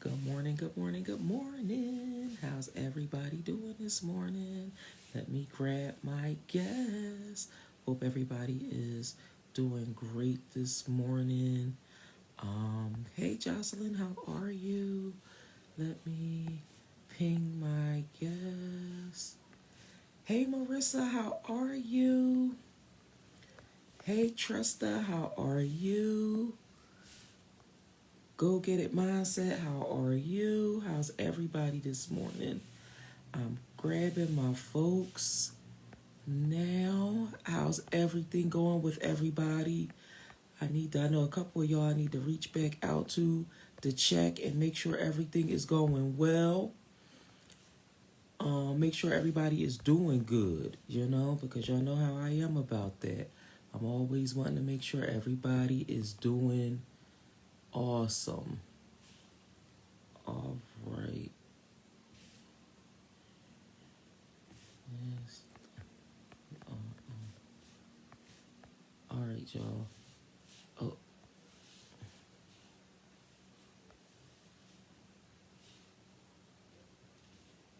Good morning, good morning, good morning. How's everybody doing this morning? Let me grab my guess. Hope everybody is doing great this morning. Hey Jocelyn, how are you? Let me ping my guess. Hey Marissa, how are you? Hey Trista, how are you? Go Get It Mindset, how are you? How's everybody this morning? I'm grabbing my folks now. How's everything going with everybody? I know a couple of y'all I need to reach back out to check and make sure everything is going well. Make sure everybody is doing good, because y'all know how I am about that. I'm always wanting to make sure everybody is doing awesome. All right. Yes. All right, y'all. Oh,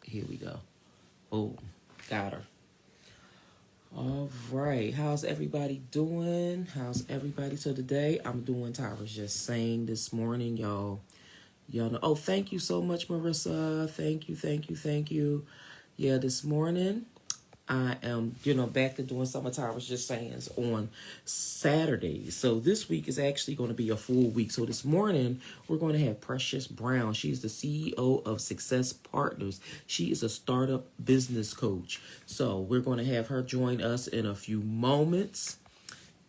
here we go. Oh, got her. All right. How's everybody doing? How's everybody? So today I'm doing Tyra's Just Saying this morning, y'all. Y'all know. Oh, thank you so much, Marissa. Thank you, thank you, thank you. Yeah, this morning I am, back to doing some of Tyra's Just Sayings on Saturdays. So this week is actually going to be a full week. So this morning we're going to have Precious Brown. She's the CEO of Success Partners. She is a startup business coach. So we're going to have her join us in a few moments.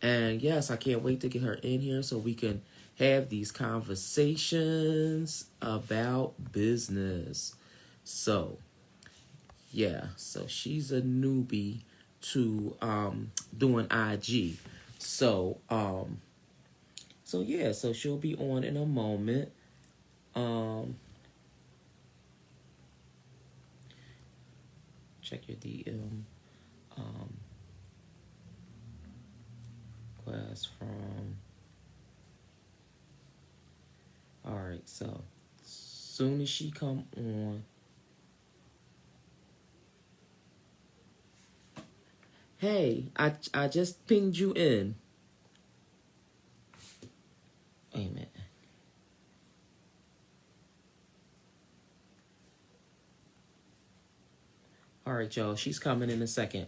And yes, I can't wait to get her in here so we can have these conversations about business. So yeah, so she's a newbie to doing IG. So so she'll be on in a moment. Um Check your DM. Um Class from. All right, so soon as she come on. Hey, I just pinged you in. Amen. All right, y'all. She's coming in a second.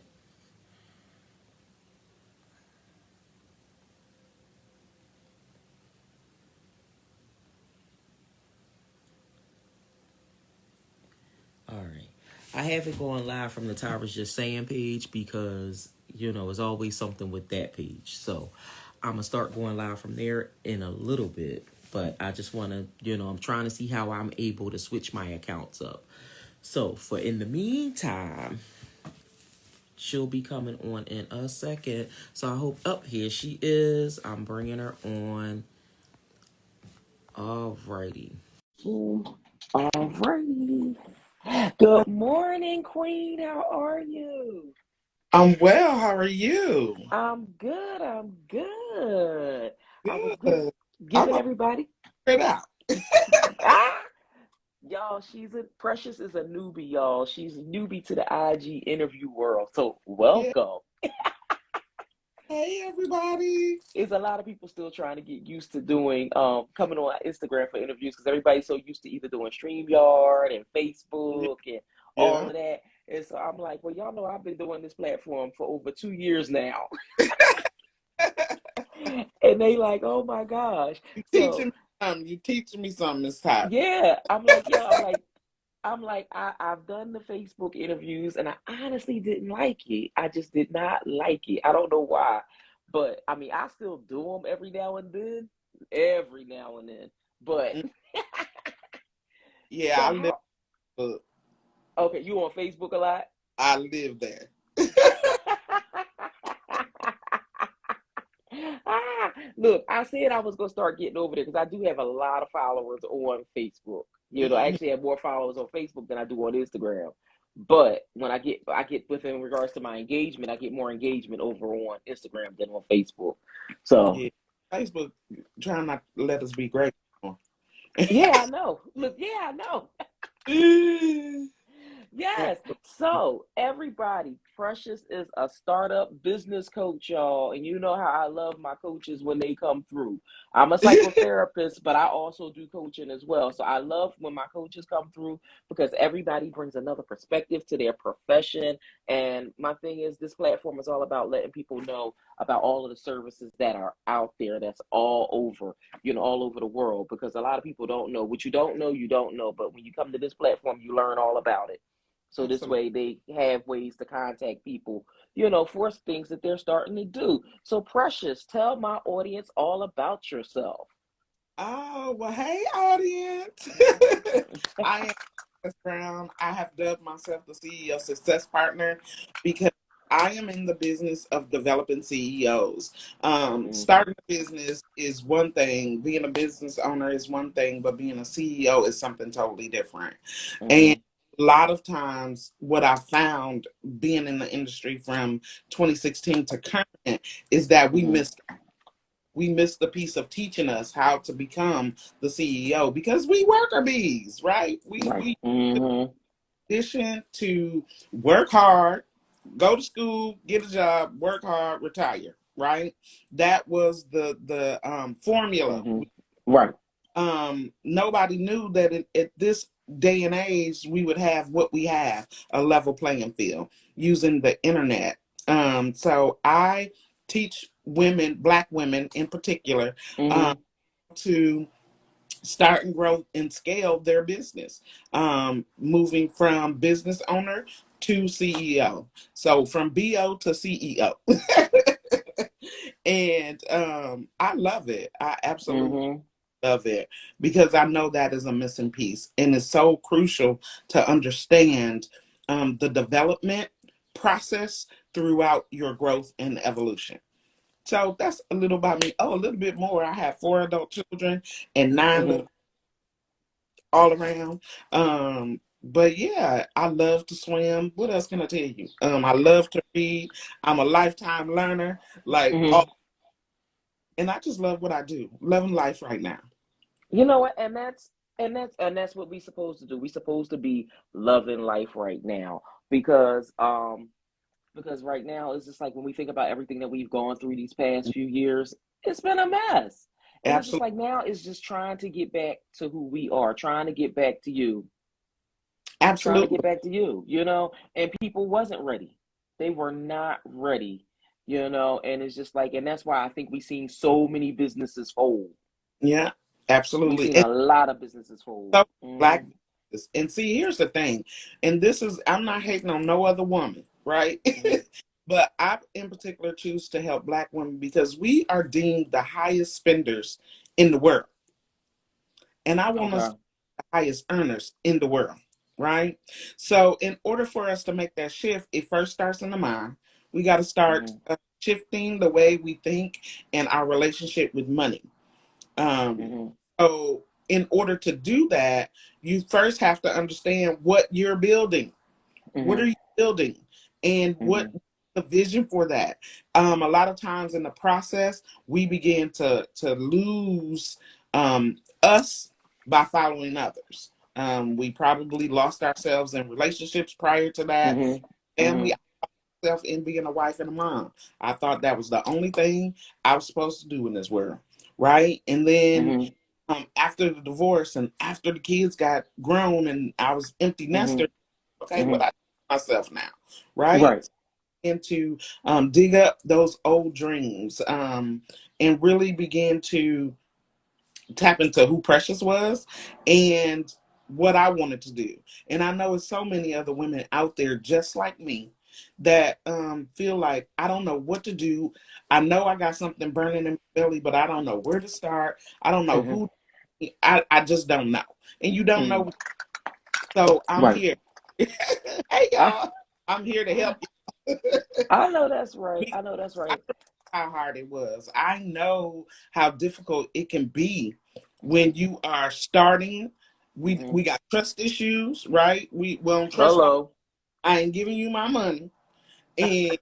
All right. I have it going live from the Towers Just Saying page because, it's always something with that page. So I'm going to start going live from there in a little bit. But I just want to, I'm trying to see how I'm able to switch my accounts up. So for in the meantime, she'll be coming on in a second. So I hope, here she is. I'm bringing her on. All righty. All righty. Good morning, Queen. How are you? I'm well. How are you? I'm good. I'm good. I was Good. I'm giving gonna everybody. figure it out. Ah, y'all. Precious is a newbie, y'all. She's a newbie to the IG interview world. So Yeah. welcome. Hey, everybody. It's a lot of people still trying to get used to doing coming on Instagram for interviews because everybody's so used to either doing StreamYard and Yeah. Facebook and all Yeah. of that. And so I'm like, well, y'all know I've been doing this platform for over 2 years now. And they like, oh my gosh. You teaching So me something. You teaching me something this time. yeah, I'm like, yo, I've done the Facebook interviews and I honestly didn't like it. I just did not like it. I don't know why. But I mean, I still do them every now and then. Every now and then. But Mm. Yeah, so I live. how okay, you on Facebook a lot? I live there. Look, I said I was gonna start getting over there because I do have a lot of followers on Facebook. I Mhm. actually have more followers on Facebook than I do on Instagram. But when I get within regards to my engagement, I get more engagement over on Instagram than on Facebook. So Yeah. Facebook trying not to let us be great. Yeah, I know. Look, yeah, I know. Yes. So everybody, Precious is a startup business coach, y'all. And you know how I love my coaches when they come through. I'm a psychotherapist, but I also do coaching as well. So I love when my coaches come through because everybody brings another perspective to their profession. And my thing is, this platform is all about letting people know about all of the services that are out there that's all over, all over the world. Because a lot of people don't know. What you don't know, you don't know. But when you come to this platform, you learn all about it. So this Absolutely. way they have ways to contact people, for things that they're starting to do. So Precious, tell my audience all about yourself. Oh, well, hey, audience. I am Chris Brown. I have dubbed myself the CEO Success Partner because I am in the business of developing CEOs. Mm-hmm. Starting a business is one thing, being a business owner is one thing, but being a CEO is something totally different. And Mm-hmm. a lot of times, what I found being in the industry from 2016 to current is that Mm-hmm. we missed the piece of teaching us how to become the CEO because we worker bees, right? Right. We Mm-hmm. audition to work hard, go to school, get a job, work hard, retire, right? That was the formula. Mm-hmm. Right. Nobody knew that at this day and age we would have what we have, a level playing field using the internet. So I teach women, black women in particular, um, Mm-hmm. to start and grow and scale their business, moving from business owner to CEO. So from BO to CEO. And I love it. I absolutely Mm-hmm. love it because I know that is a missing piece. And it's so crucial to understand the development process throughout your growth and evolution. So that's a little about me. Oh, a little bit more. I have 4 adult children and 9 Mm-hmm. all around. But yeah, I love to swim. What else can I tell you? I love to read. I'm a lifetime learner. Like Mm-hmm. all, and I just love what I do. Loving life right now. You know what? And that's what we supposed to do. We supposed to be loving life right now because right now it's just like when we think about everything that we've gone through these past few years, it's been a mess. And it's just Absolutely, like now it's just trying to get back to who we are, trying to get back to you, trying to get absolutely. back to and people wasn't ready. They were not ready, and it's just like, and that's why I think we've seen so many businesses fold. Yeah, We've absolutely. seen a lot of businesses fold. So Hmm. black business. And see, here's the thing, and this is I'm not hating on no other woman, right? Hmm. But I in particular choose to help black women because we are deemed the highest spenders in the world. And I want us Okay. to be the highest earners in the world, right? So in order for us to make that shift, it first starts in the mind. We got to start Hmm. shifting the way we think and our relationship with money. Um, Hmm. so, in order to do that, you first have to understand what you're building. What are Hmm. you building, and what Hmm. the vision for that? A lot of times in the process, we begin to lose us by following others. We probably lost ourselves in relationships prior to that, Hmm. and we Hmm. ourselves in being a wife and a mom. I thought that was the only thing I was supposed to do in this world, right? And then Hmm. after the divorce and after the kids got grown and I was empty Hmm. nester, okay, Hmm. what I do myself now, right? Right. And to dig up those old dreams and really begin to tap into who Precious was and what I wanted to do. And I know it's so many other women out there just like me that feel like I don't know what to do. I know I got something burning in my belly, but I don't know where to start. I don't know Hmm. who. I just don't know. And you don't Hmm. know. So I'm Right. here. Hey, I, y'all. I'm here to help you. I know that's right. Because I know that's I right. know how hard it was. I know how difficult it can be when you are starting. Hmm. We got trust issues, right? We don't trust my. Hello. I ain't giving you my money, and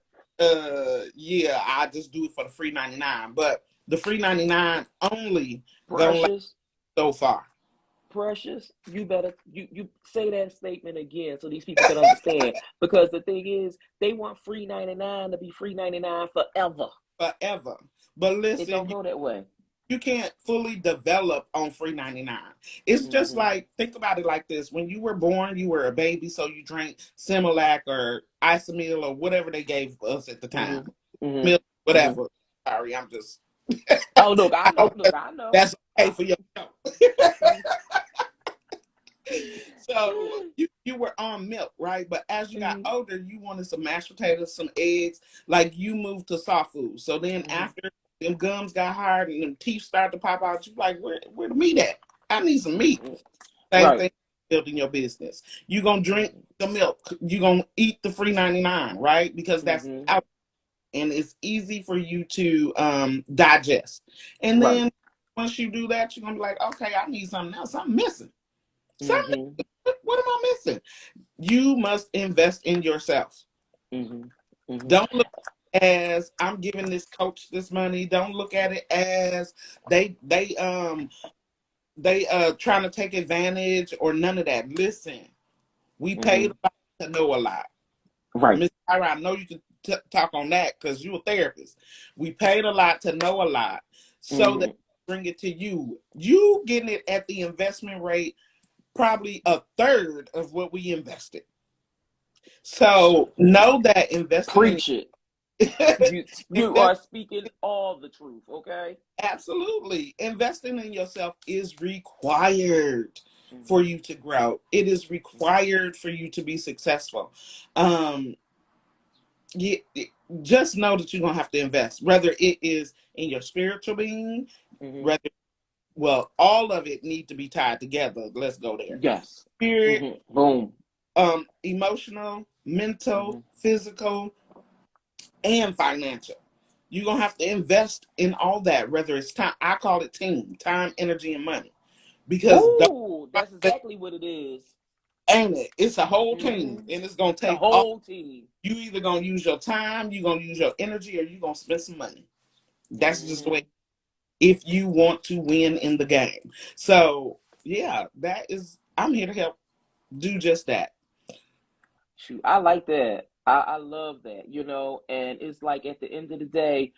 yeah, I just do it for the free 99. But the free 99 only gonna last Precious. so far. Precious, you better you say that statement again so these people can understand. Because the thing is, they want free 99 to be free 99 forever. Forever. But It listen, don't go that way. you can't fully develop on free 99. It's just Mm-hmm. like, think about it like this. When you were born, you were a baby, so you drank Similac or Isomil or whatever they gave us at the time. Mm-hmm. Milk, Mm-hmm. Mm-hmm. whatever. Sorry, I'm just. Oh, look, I I know. hope Look, I know. that's okay for your show. Mm-hmm. So you were on milk, right? But as you got older, you wanted some mashed potatoes, some eggs. Like, you moved to soft food. So then Mm-hmm. after them gums got hard and them teeth started to pop out, you like, where the meat at? I need some meat. Mm-hmm. Same Right. thing building your business. You gonna drink the milk. You gonna eat the free 99, right? Because that's Mm-hmm. out and it's easy for you to digest. And Right. then once you do that, you're gonna be like, okay, I need something else. I'm missing. Something. Mm-hmm. What am I missing? You must invest in yourself. Mm-hmm. Mm-hmm. Don't look as I'm giving this coach this money. Don't look at it as they they um trying to take advantage or none of that. Listen, we paid Mm-hmm. a lot to know a lot. Right. Miss Tyra, I know you can talk on that because you're a therapist. We paid a lot to know a lot so that Mm-hmm. bring it to you. You getting it at the investment rate, probably a third of what we invested. So know that investing in Preach it. You invest, are speaking all the truth, okay? absolutely, investing in yourself is required for Mm-hmm. you to grow. It is required for you to be successful. Um, you, just know that you're gonna have to invest, whether it is in your spiritual being, Mm-hmm. whether well, all of it need to be tied together. Let's go there. Yes. Spirit, Mm-hmm. Boom. emotional, mental, Mm-hmm. physical, and financial. You're gonna have to invest in all that, whether it's time. I call it team, time, energy, and money. Because Ooh, that's exactly what it is. ain't it? It's a whole team, Mm-hmm. and it's gonna The take all. whole team. You either gonna use your time, you gonna use your energy, or you gonna spend some money. That's just the way. Mm-hmm. If you want to win in the game, so yeah, that is. I'm here to help do just that. Shoot, I like that. I love that, and it's like at the end of the day,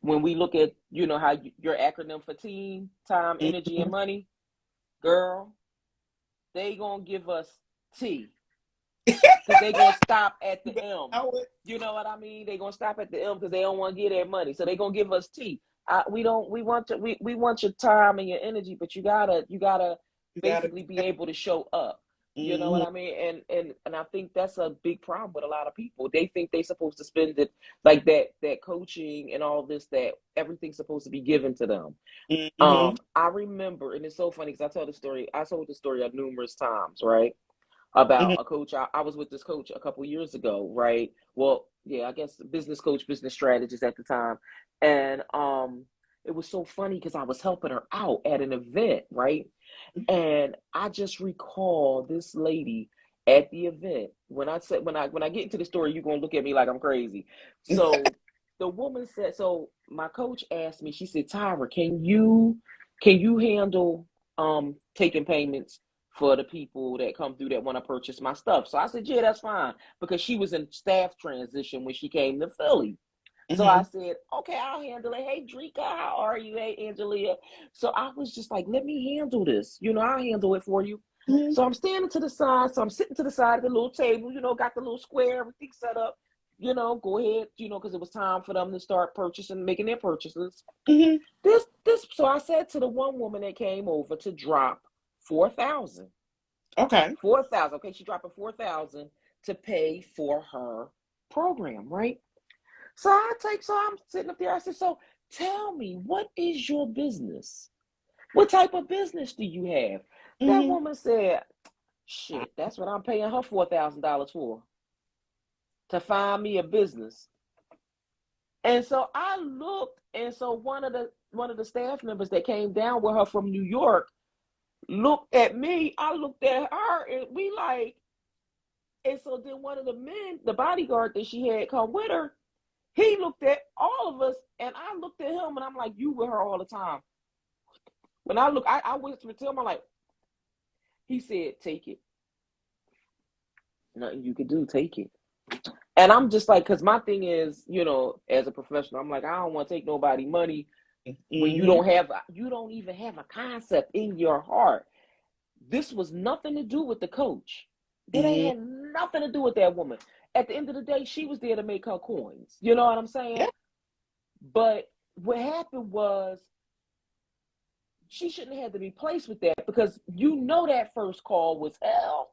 when we look at, how your acronym for team, time, energy, and Mhm. money, girl, they gonna give us T. Because they gonna stop at You the better M. know it. You know what I mean? They gonna stop at the M because they don't want to get their money. So they gonna give us T. We don't. We want your time and your energy, but you gotta You gotta. basically be able to show up. You know what Mhm. I mean? And I think that's a big problem with a lot of people. They think they're supposed to spend it like that coaching and all this, that everything's supposed to be given to them. Mhm. I remember, and it's so funny because I told the story numerous times, right? About Mhm. a coach. I was with this coach a couple years ago, right? Well, yeah, I guess business coach, business strategist at the time. And it was so funny because I was helping her out at an event, right? And I just recall this lady at the event. When I get into the story, you're gonna look at me like I'm crazy. So the woman said, so my coach asked me, she said, Tyra, can you handle taking payments for the people that come through that want to purchase my stuff? So I said, yeah, that's fine, because she was in staff transition when she came to Philly. So I Mhm. said, okay, I'll handle it. Hey, Drika, how are you? Hey, Angelia. So I was just like, let me handle this. I'll handle it for you. Mhm. So I'm standing to the side. So I'm sitting to the side of the little table, got the little square, everything set up. Go ahead, because it was time for them to start purchasing, making their purchases. Mhm. So I said to the one woman that came over to drop 4,000. Okay. 4,000. Okay, she dropping 4,000 to pay for her program, right? So I'm sitting up there. I said, so tell me, what is your business? What type of business do you have? That Mhm. woman said, shit, that's what I'm paying her $4,000 for, to find me a business. And so I looked, and so one of the staff members that came down with her from New York looked at me. I looked at her, and we like, and so then one of the men, the bodyguard that she had come with her, he looked at all of us, and I looked at him, and I'm like, you with her all the time. When I look, I whispered to him, I'm like, He said, "Take it. Nothing you could do. Take it." And I'm just like, because my thing is, as a professional, I'm like, I don't want to take nobody money when Mm-hmm. you don't even have a concept in your heart. This was nothing to do with the coach. That ain't Mm-hmm. had nothing to do with that woman. At the end of the day, she was there to make her coins. You know what I'm saying? Yeah. But what happened was she shouldn't have had to be placed with that, because that first call was hell.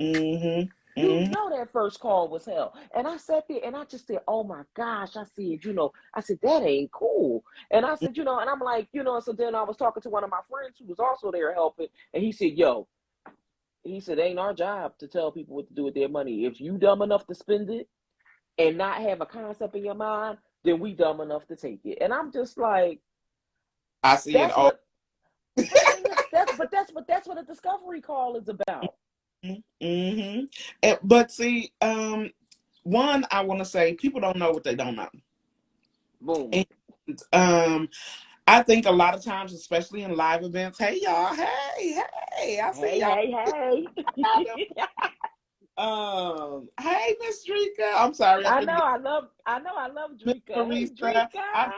Mm-hmm. Mm-hmm. That first call was hell. And I sat there and I just said, oh my gosh. I said, I said, that ain't cool. And I said, and I'm like, so then I was talking to one of my friends who was also there helping. And he said, he said, ain't our job to tell people what to do with their money. If you dumb enough to spend it and not have a concept in your mind, then we dumb enough to take it. And I'm just like, I see it that's all. what, but the thing is, that's what a discovery call is about. Mm-hmm. But see, one, I want to say people don't know what they don't know. Boom. And I think a lot of times, especially in live events, hey y'all, hey, I see Hey, y'all. hey, hey. Hey Miss Drika. I'm sorry, I couldn't get I love Miss Drika. Hey, Teresa. Drika.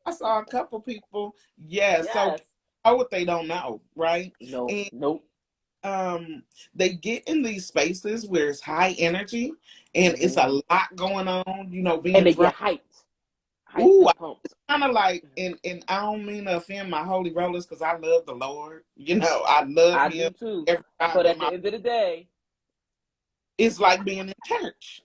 I saw a couple people. Yeah, so Yes. people know what they don't know, right? No, And nope. they get in these spaces where it's high energy and it's Hmm. a lot going on, And being they thrown. get hyped Ooh, and pumped. kind of like, and I don't mean to offend my holy rollers because I love the Lord. I love I Him do too. every time But in at the my. end of the day, It's like being in church,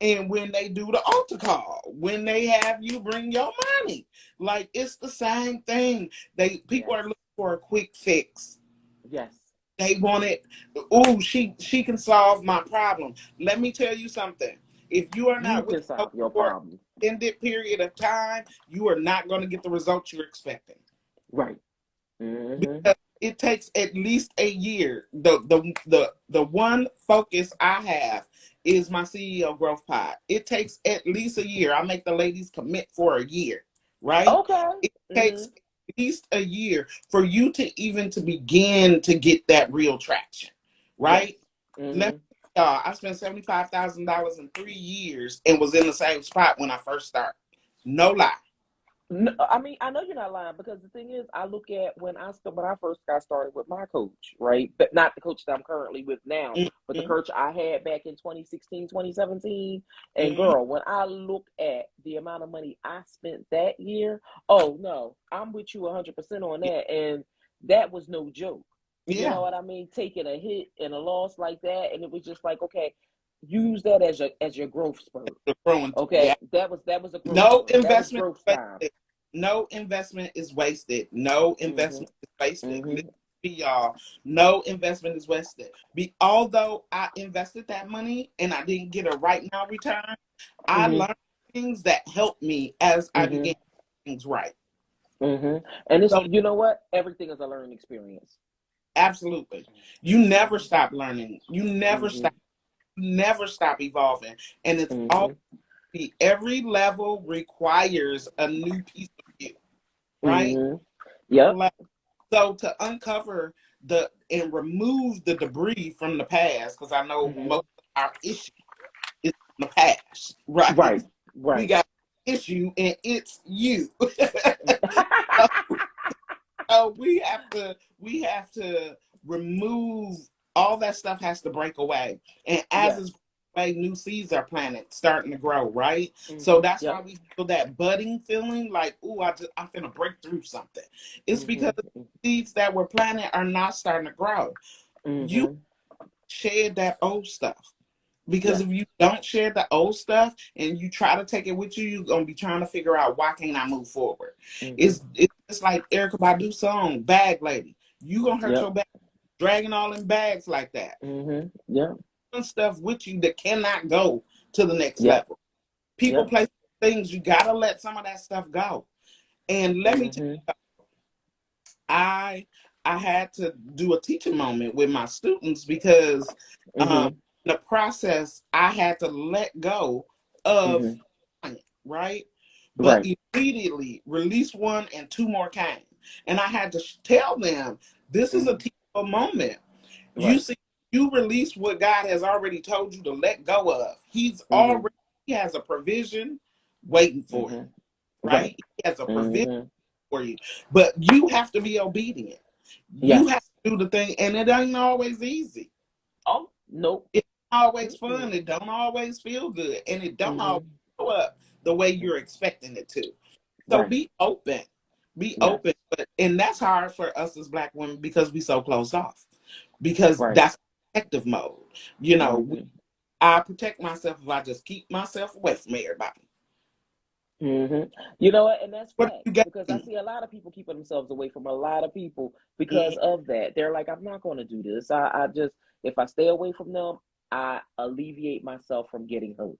and when they do the altar call, when they have you bring your money, like it's the same thing. People yes, are looking for a quick fix. yes, They want it. Ooh, she can solve my problem. Let me tell you something. If you are you not with can the coach solve your for an problem. extended period of time, you are not going to get the results you're expecting. Right. Hmm. Because it takes at least a year. The one focus I have is my CEO growth pod. It takes at least a year. I make the ladies commit for a year, right? Okay. It Hmm. takes at least a year for you to begin to get that real traction, Yes. right? Let Hmm. me, I spent $75,000 in 3 years and was in the same spot when I first started. No lie. No, I mean, I know you're not lying, because the thing is, I look at when I first got started with my coach, right? But not the coach that I'm currently with now, but the Mm-hmm, coach I had back in 2016, 2017. And mm-hmm, girl, when I look at the amount of money I spent that year, oh no, I'm with you 100% on that. And that was no joke. You yeah. know what I mean? Taking a hit and a loss like that, and it was just like, okay, use that as your growth spurt. The growing. Yeah. Okay, that was a growth No spurt. That was investment growth is time. wasted. No investment is wasted. No Mhm. investment is wasted. Listen Mhm. to me, y'all. No investment is wasted. Although I invested that money and I didn't get a right now return, I Mhm. learned things that helped me as I began Mhm. things right. Mhm. And it's, So you know what? Everything is a learning experience. absolutely. You never Mhm. stop learning. Mhm. You never stop evolving. And it's all Mhm. every level requires a new piece of you, right? Mhm. Yep. So to uncover the and remove the debris from the past, because I know Mhm. most of our issue is in the past, right? Right. We Right. got an issue and it's you. So we have to remove all that stuff has to break away. And as it's Yes. away, new seeds are planted, starting to grow, right? So Mhm. that's why Yep. we feel that budding feeling like, ooh, I'm gonna break through something. It's because Mhm. the seeds that were planted are not starting to grow. You Mhm. shed that old stuff. Because Yes. if you don't share the old stuff and you try to take it with you, you're gonna be trying to figure out why can't I move forward. Mhm. It's just like Erica Badu song, Bag Lady. You gonna hurt Yep. your back dragging all in bags like that. Mhm. Yep. Doing stuff with you that cannot go to the next Yep. level. People, Yep. places, things, you gotta let some of that stuff go. And let me tell Mhm. you, I I had to do a teaching moment with my students because um Mhm. in the process I had to let go of Mhm. right? But Right. immediately release one and two more came. And I had to tell them this is a Mhm. teachable moment. You Right. see, you release what God has already told you to let go of. Mhm. He has a provision waiting for you, Mhm. right? Right. He has a provision Mhm. for you. But you have to be obedient. You have Yes. to do the thing, and it ain't always easy. Oh, nope. It's not always Mm-mm. fun. It don't always feel good, and it don't always Mhm. show up the way you're expecting it to. So Right. be open. Be open. Yes. But and that's hard for us as black women because we so closed off. Because Right. that's protective mode. You know, Mhm. I protect myself if I just keep myself away from everybody. Mhm. You know what? And that's What facts do you because I gain? see a lot of people keeping themselves away from a lot of people because Mm, of that. They're like, I'm not going to do this. I just, if I stay away from them, I alleviate myself from getting hurt.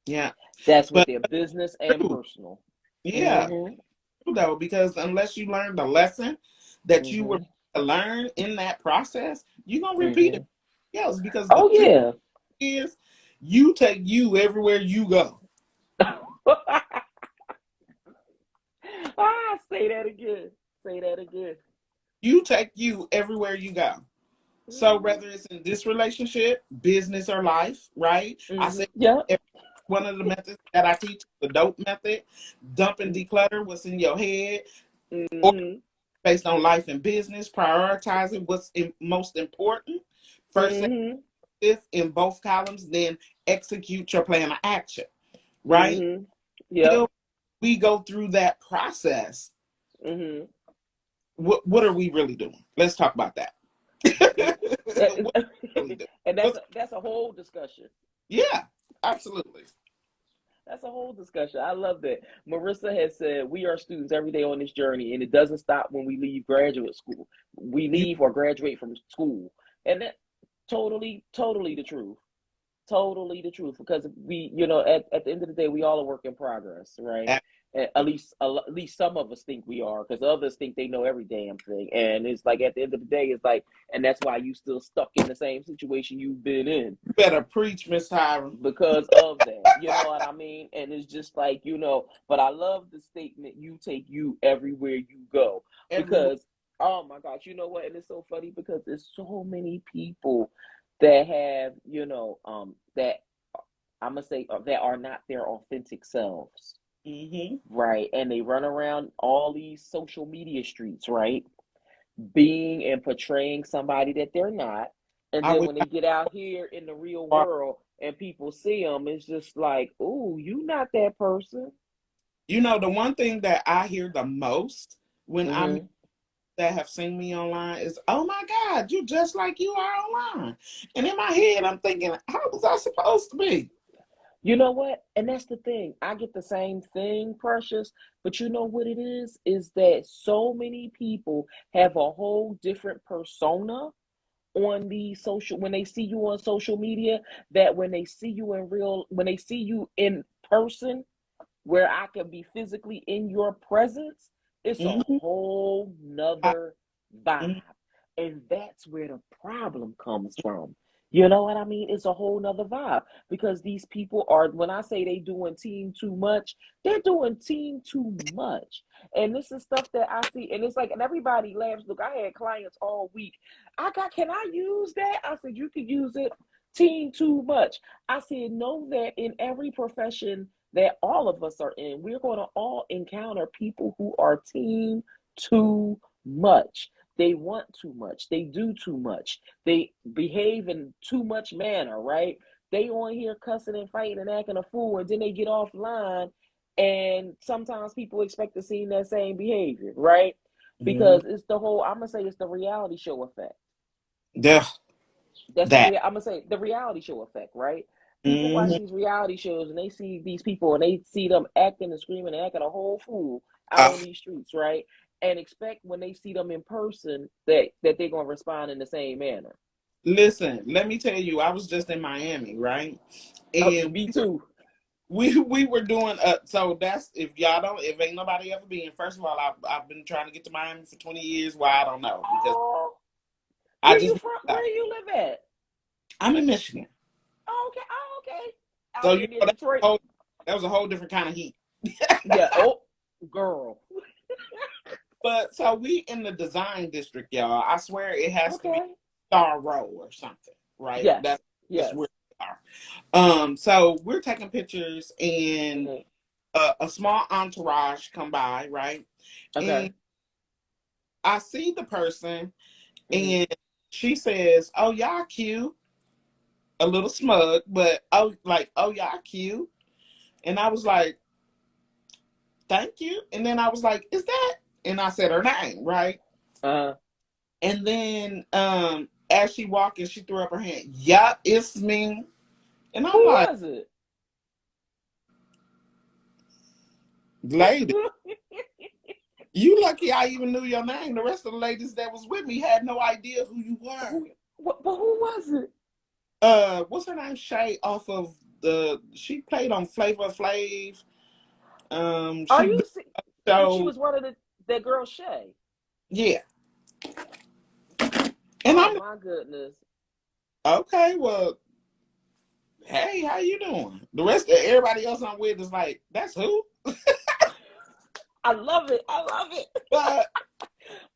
yeah. That's with But their business and true. personal. Yeah. Mhm. True though, because unless you learn the lesson that you were Mhm. to learn in that process, you're gonna repeat it Mhm. else because the Oh truth yeah. is you take you everywhere you go. Say that again. Say that again. You take you everywhere you go. So Mhm. whether it's in this relationship, business, or life, right? I Mhm. say Yep. every one of the methods that I teach, the dope method, dump and Mhm. declutter what's in your head, or Mhm. based on life and business, prioritizing what's most important, first and Mhm. fifth in both columns, then execute your plan of action, right? Mhm. Yep. Till we go through that process, Mhm. what are we really doing? Let's talk about that. What are we really doing? And What's, that's a whole discussion. yeah, absolutely. That's a whole discussion. I love that. Marissa has said we are students every day on this journey, and it doesn't stop when we leave graduate school. We You leave or graduate from school, and that totally the truth. Totally the truth because we, at the end of the day, we all are work in progress, right? At least some of us think we are because others think they know every damn thing. And it's like at the end of the day, it's like, and that's why you still stuck in the same situation you've been in better preach, Miss Tyra. because of that. You know what I mean? And it's just like, but I love the statement, you take you everywhere you go. Everywhere. Because, oh my gosh, you know what? And it's so funny because there's so many people that have, that I'm gonna say that are not their authentic selves, Hmm. right? And they run around all these social media streets, right? Being and portraying somebody that they're not. And I then wish when I they get out here in the real could. world and people see them, it's just like, "Ooh, you not that person." You know, the one thing that I hear the most when I'm Hmm. that have seen me online is, "Oh my God, you just like you are online." And in my head, I'm thinking, how was I supposed to be? You know what? And that's the thing. I get the same thing, Precious. But you know what it is? Is that so many people have a whole different persona on the social when they see you on social media that when they see you in person where I can be physically in your presence, it's a Hmm. whole I, nother vibe. mhm. And that's where the problem comes from. You know what I mean? It's a whole nother vibe because these people are, when I say they doing team too much, they're doing team too much. And this is stuff that I see, and it's like, and everybody laughs. Look, I had clients all week. Can I use that? I said, you could use it. Team too much. I said, know that in every profession that all of us are in, we're going to all encounter people who are team too much. They want too much. They do too much. They behave in too much manner, right? They on here cussing and fighting and acting a fool, and then they get offline. And sometimes people expect to see that same behavior, right? Mhm. Because it's the whole, I'm gonna say it's the reality show effect. Yeah, that. I'm gonna say the reality show effect, right? People watch Hmm. these reality shows and they see these people and they see them acting and screaming and acting a whole fool out on these streets, right? And expect when they see them in person that they're gonna respond in the same manner. Listen, let me tell you, I was just in Miami, right? Oh, And me too. we were doing so that's if ain't nobody ever been, first of all, I've been trying to get to Miami for 20 years. Why I don't know, because Oh, I where just you moved from? out. Where you live at? I'm in Michigan. Oh, okay. Oh, okay. So Out you there near know Detroit. that was a whole different kind of heat. Yeah. Oh, girl. But so we in the design district, y'all. I swear it has to be Okay. star row or something, right? Yes. That's Yes. where we are. So we're taking pictures, and Hmm. a small entourage come by, right? Okay. And I see the person, Hmm. and she says, "Oh, y'all cute," a little smug, but oh, y'all cute. And I was like, "Thank you." And then I was like, "Is that?" And I said her name, right? Uh, And then as she walked and she threw up her hand, "Yeah, it's me." And who I'm like, was it? "Lady, you lucky I even knew your name. The rest of the ladies that was with me had no idea who you were." Who? What? But who was it? What's her name? Shay off of she played on Flavor Flav. Are She you? did She so was one of that girl Shay. yeah. And Oh I'm my goodness. okay, well, hey, how you doing? The rest of everybody else I'm with is like, that's who? I love it. I love it. But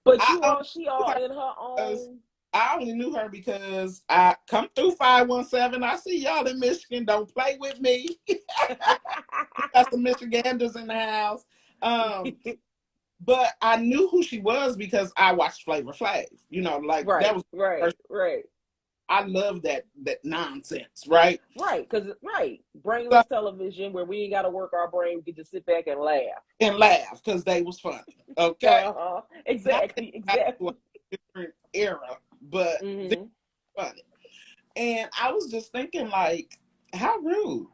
But I you only all, she knew all her in her because own. I only knew her because I come through 517. I see y'all in Michigan. Don't play with me. We got some Michiganders in the house. Um, but I knew who she was because I watched Flavor Flav. You know, like that Right, was the right, first. right, I love that nonsense, right? right. Because right, So, brainless television where we ain't got to work our brain, we can just sit back and laugh. and laugh because they was funny. Okay, Uh-huh. not that Exactly, I got to a exactly. different era, but they're Hmm. funny. And I was just thinking, like, how rude,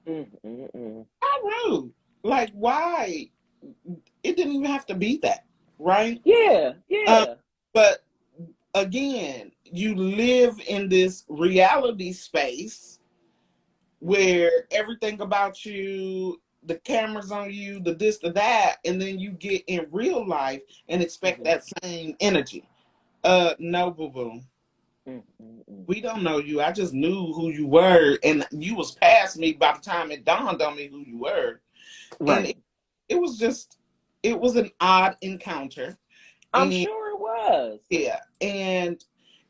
Mm-mm-mm. how rude. Like, why? It didn't even have to be that, right? Yeah, Um, yeah. but again, you live in this reality space where everything about you, the cameras on you, the this, the that, and then you get in real life and expect Hmm. that same energy. No, boo boo. Mm-mm-mm. We don't know you. I just knew who you were, and you was past me by the time it dawned on me who you were. And Right. it was just, it was an odd encounter. I'm And sure it was. yeah, and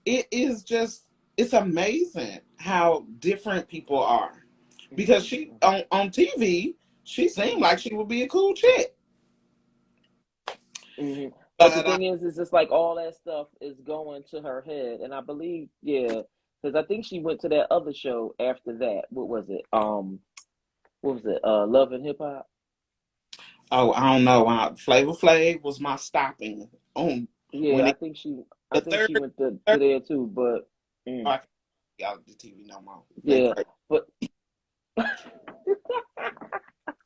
it is just, it's amazing how different people are. Because she Mm-hmm. on TV, she seemed Hmm. like she would be a cool chick. Hmm. But the But thing is it's like all that stuff is going to her head, and I believe, yeah, because I think she went to that other show after that. What was it? What was it? Love and Hip Hop. oh, I don't know. Flavor Flav was my stopping on when Yeah, it I the think third, she went to third there too. But oh, mm, I can't reality TV no more. They yeah, crazy. but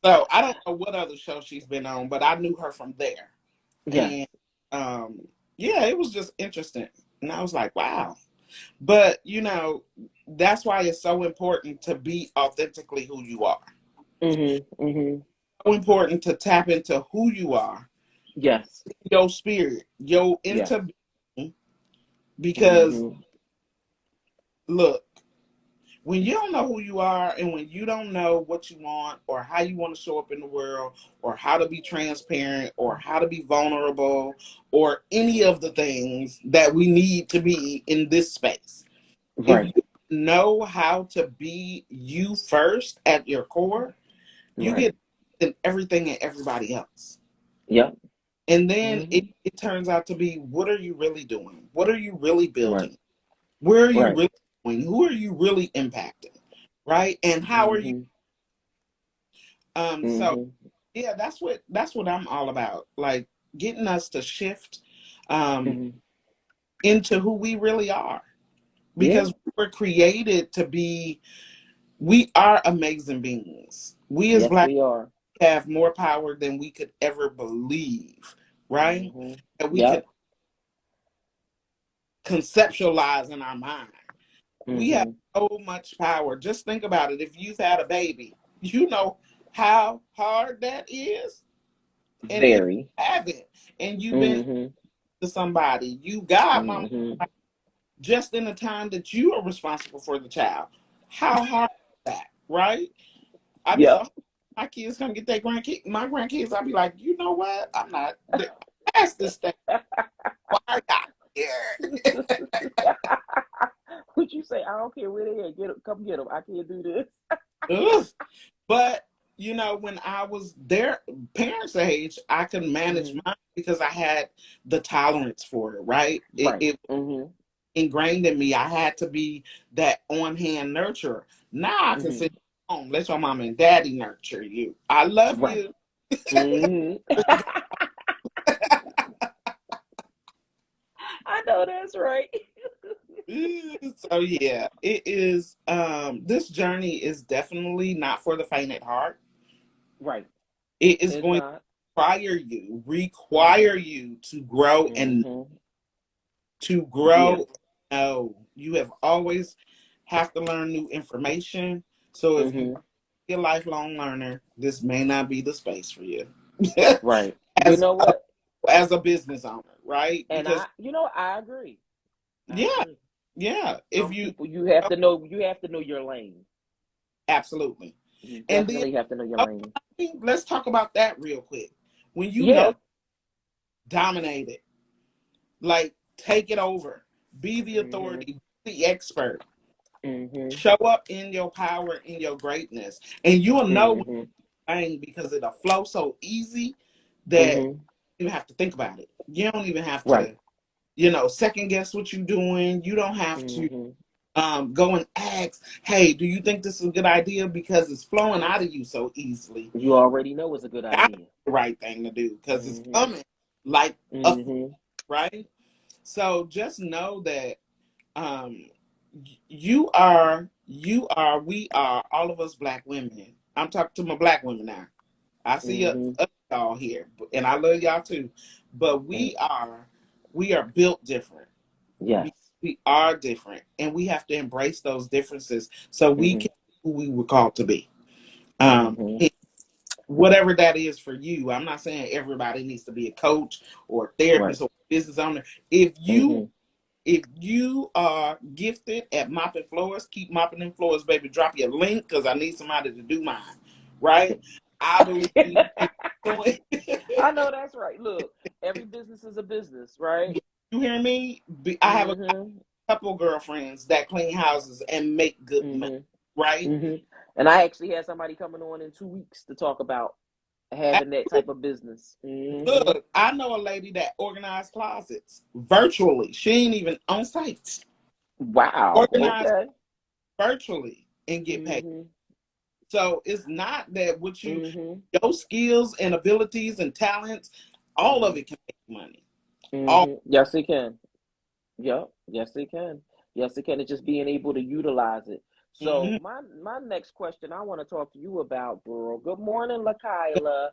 So I don't know what other show she's been on, but I knew her from there. yes. And um, yeah, it was just interesting. And I was like, wow. But that's why it's so important to be authentically who you are. Mhm. Mhm. So important to tap into who you are, Yes. your spirit, your Yes. into being. Because Mhm. look, when you don't know who you are and when you don't know what you want or how you want to show up in the world or how to be transparent or how to be vulnerable or any of the things that we need to be in this space, if Right. you know how to be you first at your core, you Right. get in everything and everybody else. Yep. And then it, Mhm. it turns out to be, what are you really doing? What are you really Right. building? Where are you Right. really going? Who are you really impacting? Right? And how are you Mhm. so Mhm. yeah, that's what I'm all about. Like getting us to shift um Mhm. into who we really are. Yeah. Because we're created to be, we are amazing beings. We as Yes, black we are. have more power than we could ever believe, right? Mhm. That we could Yep. conceptualize in our mind. We have Mhm. so much power. Just think about it. If you've had a baby, you know how hard that is. And if you Very. haven't, and you've been Mhm. to somebody, you got mama Mhm. just in the time that you are responsible for the child. How hard is that, right? I be so Yep. my kids come get my grandkids. I'll be like, you know what? I'm not past this thing. Why not? here. Would you say, I don't care where they at, come get them. I can't do this. Ugh. But when I was their parents' age, I could manage Mm-hmm. mine because I had the tolerance for it, right? It, Right. it Mm-hmm. ingrained in me. I had to be that on-hand nurturer. Now I can Mm-hmm. sit home, let your mom and daddy nurture you. I love Right. you. Mm-hmm. I know that's right. So yeah, it is. This journey is definitely not for the faint at heart. Right. It is It's going to not. require you to grow and Mm-hmm. to Yeah. grow. No, you have always have to learn new information. So if you Mm-hmm. be a lifelong learner, this may not be the space for you. Right. You as know a, what? as a business owner, right? And Because I agree. I yeah, agree. yeah. If Some you people you have to know your lane. absolutely, You and then definitely have to know your lane. okay, let's talk about that real quick. When you Yeah. know, dominate it, like take it over, be the Mm-hmm. authority, be the expert. Mm-hmm. Show up in your power, in your greatness, and you'll know what Mm-hmm. you're saying because it'll flow so easy that Mm-hmm. you don't have to think about it. You don't even have Right. to, second guess what you're doing. You don't have to Mm-hmm. go and ask, hey, do you think this is a good idea? Because it's flowing out of you so easily. You already know it's a good That's idea. the right thing to do because it's Mm-hmm. coming like a Mm-hmm. right. So just know that um, we are all of us black women. I'm talking to my black women now. I see Mm-hmm. y'all here, and I love y'all too. But we are built different. Yes. We are different, and we have to embrace those differences so we Mm-hmm. can be who we were called to be. Um, Mm-hmm. Whatever that is for you. I'm not saying everybody needs to be a coach or a Right. therapist or a business owner. If you Mm-hmm. if you are gifted at mopping floors, keep mopping them floors, baby. Drop your link because I need somebody to do mine. Right? I believe in doing. I know that's right. Look, every business is a business, right? You hear me? I have a Mm-hmm. couple girlfriends that clean houses and make good money. Mm-hmm. Right? Mm-hmm. And I actually had somebody coming on in 2 weeks to talk about having that type of business. Mm-hmm. Look, I know a lady that organized closets virtually. She ain't even on site. Wow. Organize Okay. virtually and get paid. Mm-hmm. So it's not that Mm-hmm. your skills and abilities and talents, all of Mm-hmm. it can make money. All. Mm-hmm. Yes, it can. Yep. Yes, it can. Yes, it can. It's just being able to utilize it. So Mhm. my next question I want to talk to you about, girl. Good morning, LaKyla.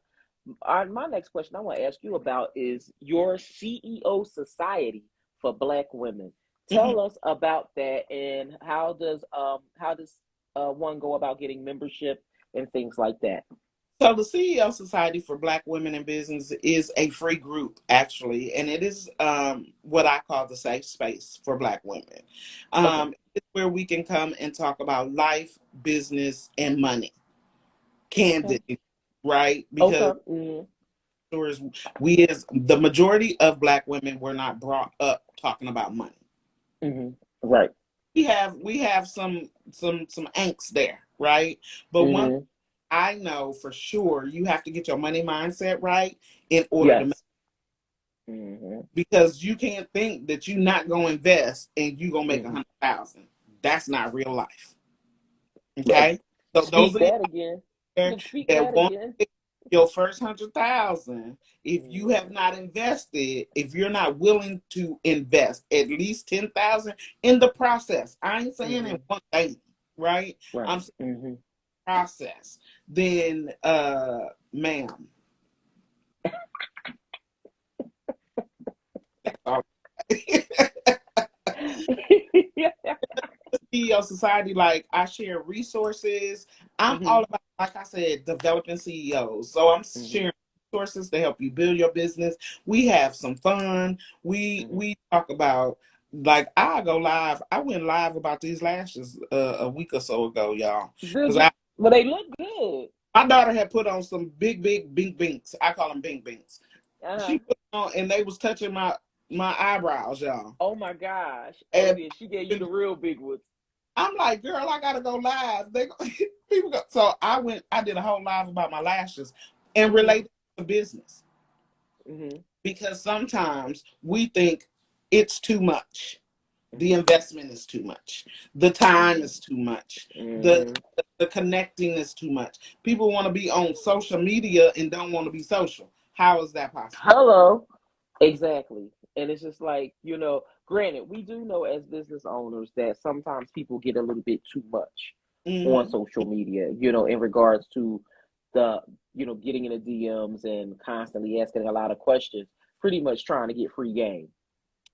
My next question I want to ask you about is your CEO Society for Black Women. Mhm. Tell us about that and how does one go about getting membership and things like that. So the CEO Society for Black Women in Business is a free group, actually, and it is what I call the safe space for Black women. Okay. It's where we can come and talk about life, business, and money, Okay. candid, right? Okay. Because we as the majority of Black women were not brought up talking about money. Right. We have some angst there, right? But one Mm-hmm. I know for sure you have to get your money mindset right in order to make, Yes. Mm-hmm. because you can't think that you're not gonna invest and you gonna make Mm-hmm. 100,000. That's not real life. Uh, Okay, so those Speak of you that again. there Speak that that want again. your first 100,000, if you Mm-hmm. have not invested, if you're not willing to invest at least 10,000 in the process, I ain't saying in Mm-hmm. one day, right? Right. I'm saying Mm-hmm. process. Then, ma'am, all CEO Society, like I share resources. I'm Mm-hmm. all about, like I said, developing CEOs. So I'm Mm-hmm. sharing resources to help you build your business. We have some fun. Mm-hmm. We talk about, like, I go live. I went live about these lashes a week or so ago, y'all, Did because you? I Well, they look good. my daughter had put on some big bink binks. I call them bink binks. Uh-huh. She put on and they was touching my. my eyebrows, y'all. Oh my gosh. Oh And yeah, she gave you the real big ones. I'm like, girl, I gotta go live. They go, people go. So I did a whole live about my lashes and Mhm. related to business Mhm. because sometimes we think it's too much. The Mhm. investment is too much. The time Mhm. is too much. The Mhm. the connecting is too much. People want to be on social media and don't want to be social. How is that possible? Hello. Exactly. And it's just like, granted, we do know as business owners that sometimes people get a little bit too much on Hmm. social media, in regards to the, getting in the DMs and constantly asking a lot of questions, pretty much trying to get free game.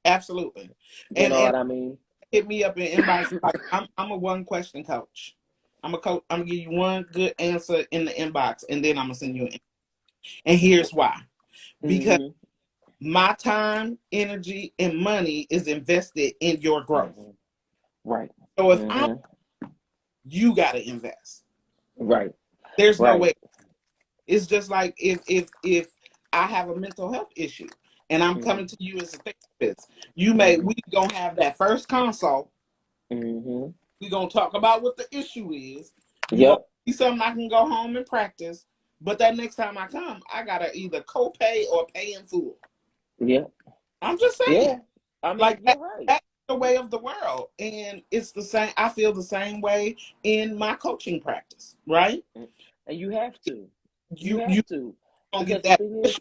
Absolutely. You know And what I mean? hit me up in inbox. Like I'm a one question coach. I'm a coach. I'm gonna give you one good answer in the inbox, and then I'm gonna send you an. And here's why: because Mm-hmm. my time, energy, and money is invested in your growth. Mm-hmm. Right. So if I'm, Mm-hmm. you gotta invest. Right. There's no Right. way. It's just like if I have a mental health issue and I'm coming to Mm-hmm. you as a therapist, we Mm-hmm. gonna have that first consult. Mm-hmm. We gonna talk about what the issue is. You gonna Yep. see something I can go home and practice. But that next time I come, I gotta either co-pay or pay in full. Yep. I'm just Yeah. saying, I mean, like you're right. that's the way of the world, and it's the same. I feel the same way in my coaching practice, right? And you have to. You You have to. don't get Because the that. thing is,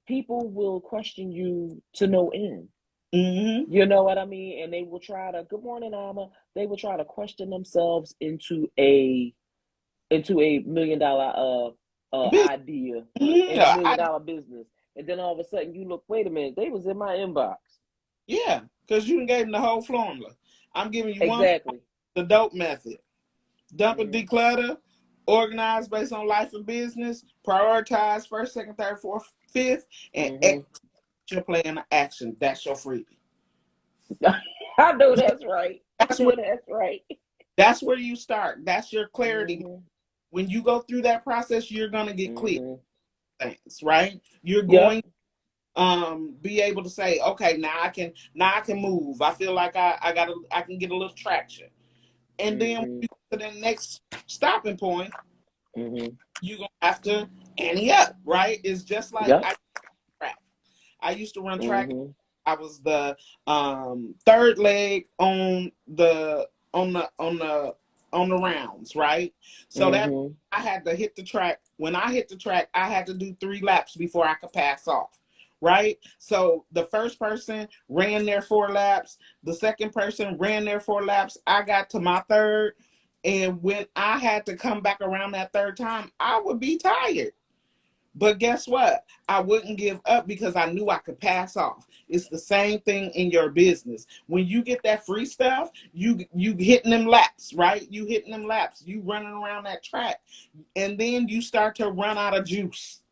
people will question you to no end. Mm-hmm. You know what I mean? And they will try to, good morning, Alma. They will try to question themselves into a $1 million idea in a Mm-hmm. $1 million business. And then all of a sudden you look, wait a minute, they was in my inbox. Yeah, because you gave them the whole formula. I'm giving you one, Exactly. the dope method. Dump and Mm-hmm. declutter, organize based on life and business, prioritize first, second, third, fourth, fifth, and Mm-hmm. execute your plan of action. That's your freebie. I know that's right. I That's where know that's right. that's where you start. That's your clarity. Mm-hmm. When you go through that process, you're gonna get clear Mm-hmm. things, right? You're Yep. going be able to say, okay, now I can move. I feel like I can get a little traction. And then when Mm-hmm. you get to the next stopping point, Mm-hmm. you're gonna have to ante up, right? It's just like Yep. I used to run track. Mm-hmm. I was the third leg on the rounds, right? So that Mm-hmm. I had to hit the track. When I hit the track, I had to do 3 laps before I could pass off. Right? So the first person ran their 4 laps, the second person ran their 4 laps. I got to my third, and when I had to come back around that third time, I would be tired. But guess what? I wouldn't give up because I knew I could pass off. It's the same thing in your business. When you get that free stuff, you hitting them laps, right? You hitting them laps. You running around that track, and then you start to run out of juice,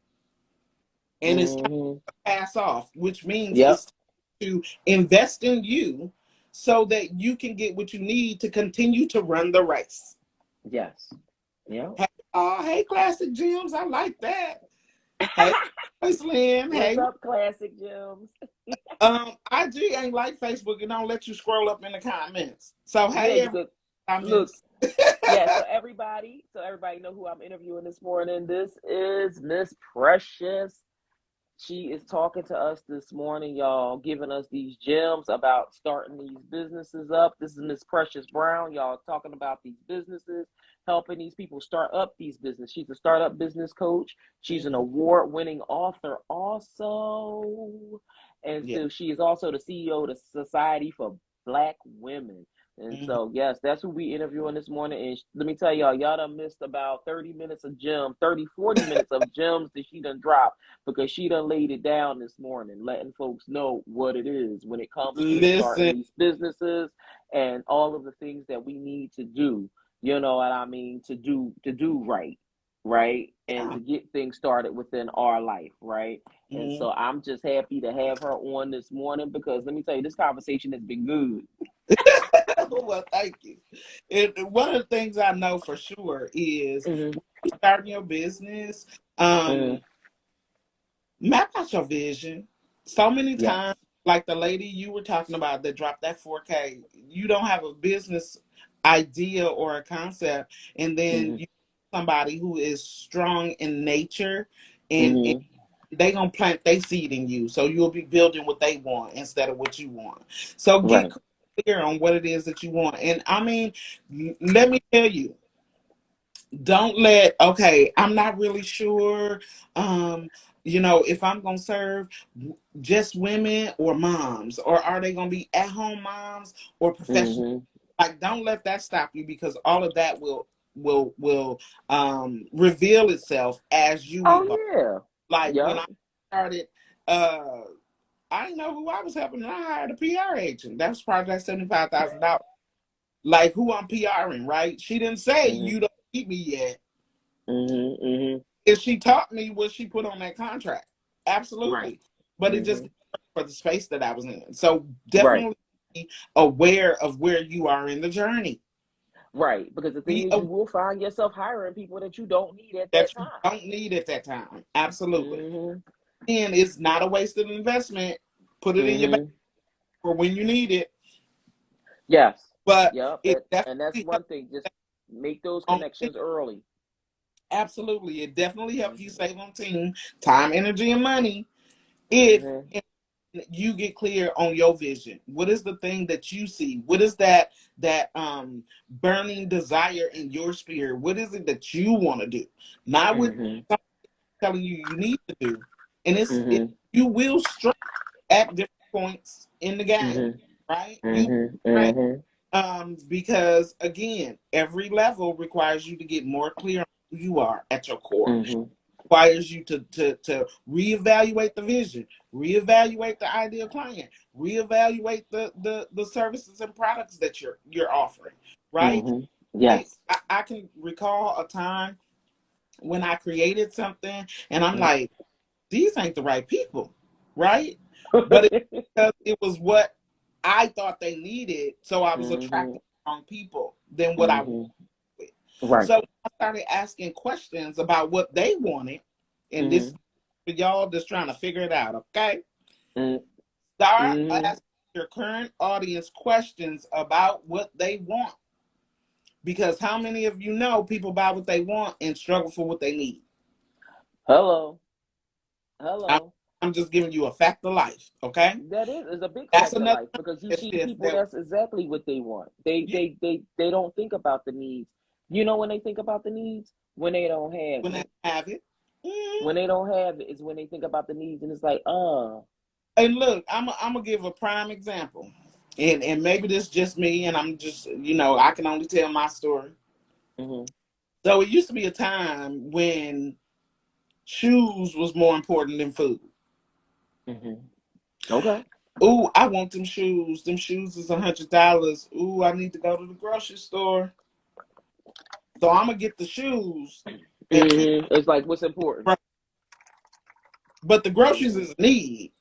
and it's time Mm-hmm. to pass off, which means Yep. it's time to invest in you so that you can get what you need to continue to run the race. Yes. Yep. Hey, oh, hey, Classic Gems, I like that. Hey, Lynn. What's Hey, up, Classic Gems? IG ain't like Facebook and don't let you scroll up in the comments. So Yeah, hey, you every could look. comments. Yeah, so everybody know who I'm interviewing this morning. This is Miss Precious. She is talking to us this morning, y'all, giving us these gems about starting these businesses up. This is Miss Precious Brown, y'all, talking about these businesses, helping these people start up these businesses. She's a startup business coach. She's an Mhm. award-winning author also. And Yeah. so she is also the CEO of the Society for Black Women. And Mhm. so, yes, that's who we interviewing this morning. And let me tell y'all done missed about 30 minutes of gems, 30, 40 minutes of gems that she done dropped because she done laid it down this morning, letting folks know what it is when it comes to starting Listen. these businesses and all of the things that we need to do. You know what I mean? To do right, right, and Yeah. to get things started within our life, right. And Mhm. so I'm just happy to have her on this morning because let me tell you, this conversation has been good. Well, thank you. One of the things I know for sure is Mm-hmm. when you starting your business, um, Mm-hmm. map out your vision. So many Yes. times like the lady you were talking about that dropped that 4K, you don't have a business idea or a concept, and then Mm-hmm. you somebody who is strong in nature, and Mm-hmm. they gonna plant their seed in you, so you'll be building what they want instead of what you want. So get Right. clear on what it is that you want. And I mean, let me tell you, don't let, okay, I'm not really sure, um if I'm gonna serve just women or moms, or are they gonna be at home moms or professional. Mm-hmm. Like, don't let that stop you, because all of that will reveal itself as you Oh evolve. yeah. Like when Yep. I started, uh I didn't know who I was helping, and I hired a PR agent. That was part of that $75,000. Like, who I'm PRing, right? She didn't say Mm-hmm. you don't need me yet. Mm-hmm. Mm-hmm. If she taught me what she put on that contract, Right. absolutely. But it just Mm-hmm. didn't work for the space that I was in. So Right. definitely be aware of where you are in the journey. Right. Because the thing Be is, you aware will find yourself hiring people that you don't need at that that you time. don't need at that time. Absolutely. Mm-hmm. And it's not a wasted investment. Put it in your back Mm-hmm. for when you need it. Yes. But Yep. it And that's definitely one helps thing. Just make those on connections early. absolutely. It definitely helps you Mm-hmm. save on team time, energy, and money if Mm-hmm. you get clear on your vision. What is the thing that you see? What is that burning desire in your spirit? What is it that you want to do? Not what Mm-hmm. someone's telling you you need to do. And Mm-hmm. you will struggle at different points in the game, Mm-hmm. right? You Mm-hmm. right. Mm-hmm. Because again, every level requires you to get more clear on who you are at your core. Mm-hmm. Requires you to reevaluate the vision, reevaluate the ideal client, reevaluate the services and products that you're offering, right? Mm-hmm. Yes. I can recall a time when I created something and I'm Mm-hmm. like, these ain't the right people, right? But it's because it was what I thought they needed, so I was Mm-hmm. attracting the wrong people than what I Mm-hmm. wanted. Right. So I started asking questions about what they wanted, and this Mm-hmm. is for y'all just trying to figure it out, okay? Mm-hmm. Start Mm-hmm. asking your current audience questions about what they want. Because how many of you know people buy what they want and struggle for what they need? Hello. I'm, Hello. I'm just giving you a fact of life, okay? That is a big That's factor, another life, because you see shift people that that's exactly what they want. They yeah, they they they don't think about the needs. You know when they think about the needs? When they don't have when they it. have it. When they don't have it is when they think about the needs, and it's like, And look, I'm gonna give a prime example, and maybe this just me, and I'm just I can only tell my story. mm-hmm, So it used to be a time when shoes was more important than food. mm-hmm. Okay. Ooh, I want them shoes. Them shoes is $100. Ooh, I need to go to the grocery store. So I'm gonna get the shoes that fit. Mm-hmm. It's like what's important. But the groceries Mm-hmm. is a need,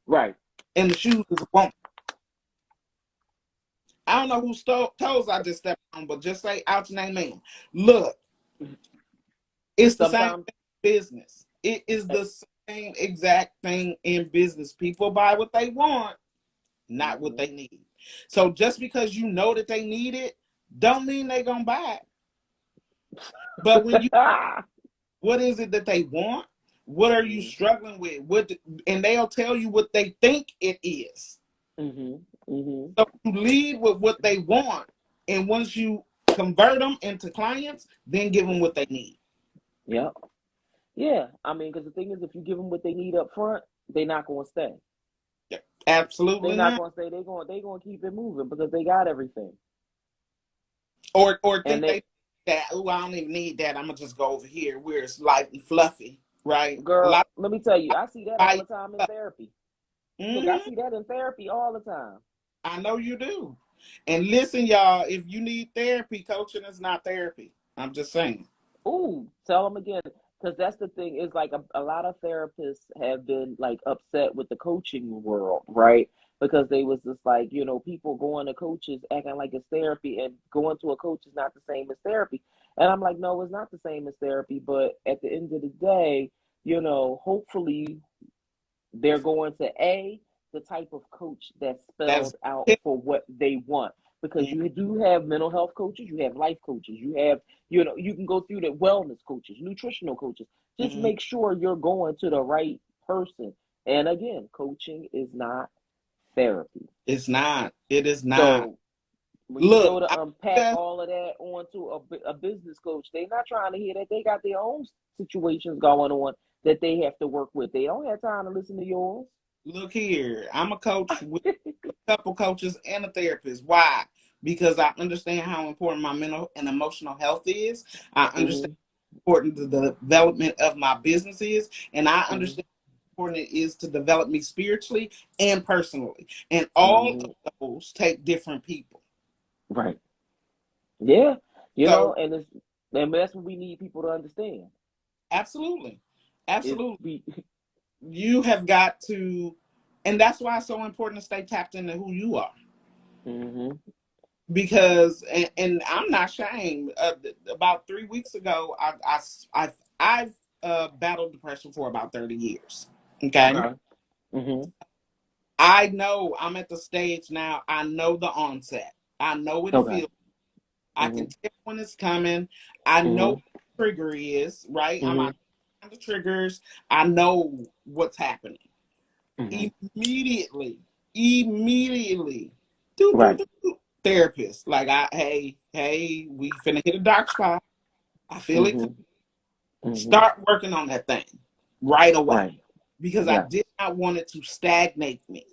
Right. and the shoes is a want. I don't know whose toes I just stepped on, but just say out your name, man. Look, it's the same Sometimes thing in business. It is the same exact thing in business. People buy what they want, not what mm-hmm. they need. So just because you know that they need it, don't mean they're gonna buy it. But when you what is it that they want? What are you mm-hmm. struggling with? And they'll tell you what they think it is. Mm-hmm. Mm-hmm. So you lead with what they want, and once you convert them into clients, then give them what they need. Yeah. Yeah. I mean, because the thing is, if you give them what they need up front, they're not going to stay. Yeah, They're absolutely not not. going to stay. They're going to keep it moving because they got everything. Or And think they, they that, oh, I don't even need that. I'm gonna just go over here where it's light and fluffy, right? A girl, lot let me tell you, I see that of all buy the time in therapy. Look, I hmm see that in therapy all the time. I know you do. And listen, y'all, if you need therapy, coaching is not therapy. I'm just saying. Ooh, tell them again. Because that's the thing is like a lot of therapists have been like upset with the coaching world, right? Because they was just like, people going to coaches acting like it's therapy, and going to a coach is not the same as therapy. And I'm like, no, it's not the same as therapy. But at the end of the day, hopefully they're going to A, the type of coach that's That's spelled out it. for what they want. Because Mm, you do have mental health coaches, you have life coaches, you have, you can go through the wellness coaches, nutritional coaches. Just mm. make sure you're going to the right person. And again, coaching is not therapy. It's not. It is not. So when you Look, go to I unpack that all of that onto a business coach, they're not trying to hear that. They got their own situations going on that they have to work with. They don't have time to listen to yours. look here. I'm a coach with a couple coaches and a therapist. Why? Because I understand how important my mental and emotional health is. I understand Mm-hmm. how important the development of my business is, and I Mm-hmm. understand how important it is to develop me spiritually and personally. And all Mm-hmm. of those take different people. Right. Yeah. So And that's what we need people to understand. absolutely, Is absolutely, we you have got to, and that's why it's so important to stay tapped into who you are. mm-hmm. Because and I'm not ashamed. About 3 weeks ago, I've battled depression for about 30 years. Okay, Okay. Mm-hmm. I know I'm at the stage now. I know the onset. I know what it Okay. feels. I Mm-hmm. can tell when it's coming. I know Mm-hmm. what the trigger is. Right, I'm Mm-hmm. on the triggers. I know what's happening Mm-hmm. immediately. Do do Right. do. Therapist, like hey, we finna hit a dark spot. I feel it. Mm-hmm. Mm-hmm. Start working on that thing right away Right. because I Yes. did not want it to stagnate me.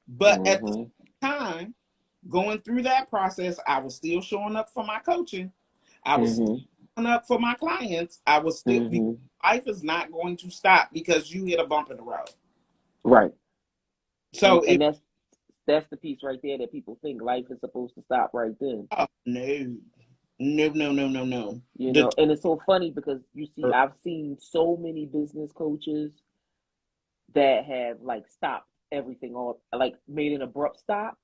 But at the Mm-hmm. same time, going through that process, I was still showing up for my coaching. I was still Mm-hmm. showing up for my clients. I was still. Mm-hmm. Life is not going to stop because you hit a bump in the road. Right. So if And that's the piece right there that people think life is supposed to stop right then. oh, no, no. The And it's so funny because you see, I've seen so many business coaches that have like stopped everything all like made an abrupt stop,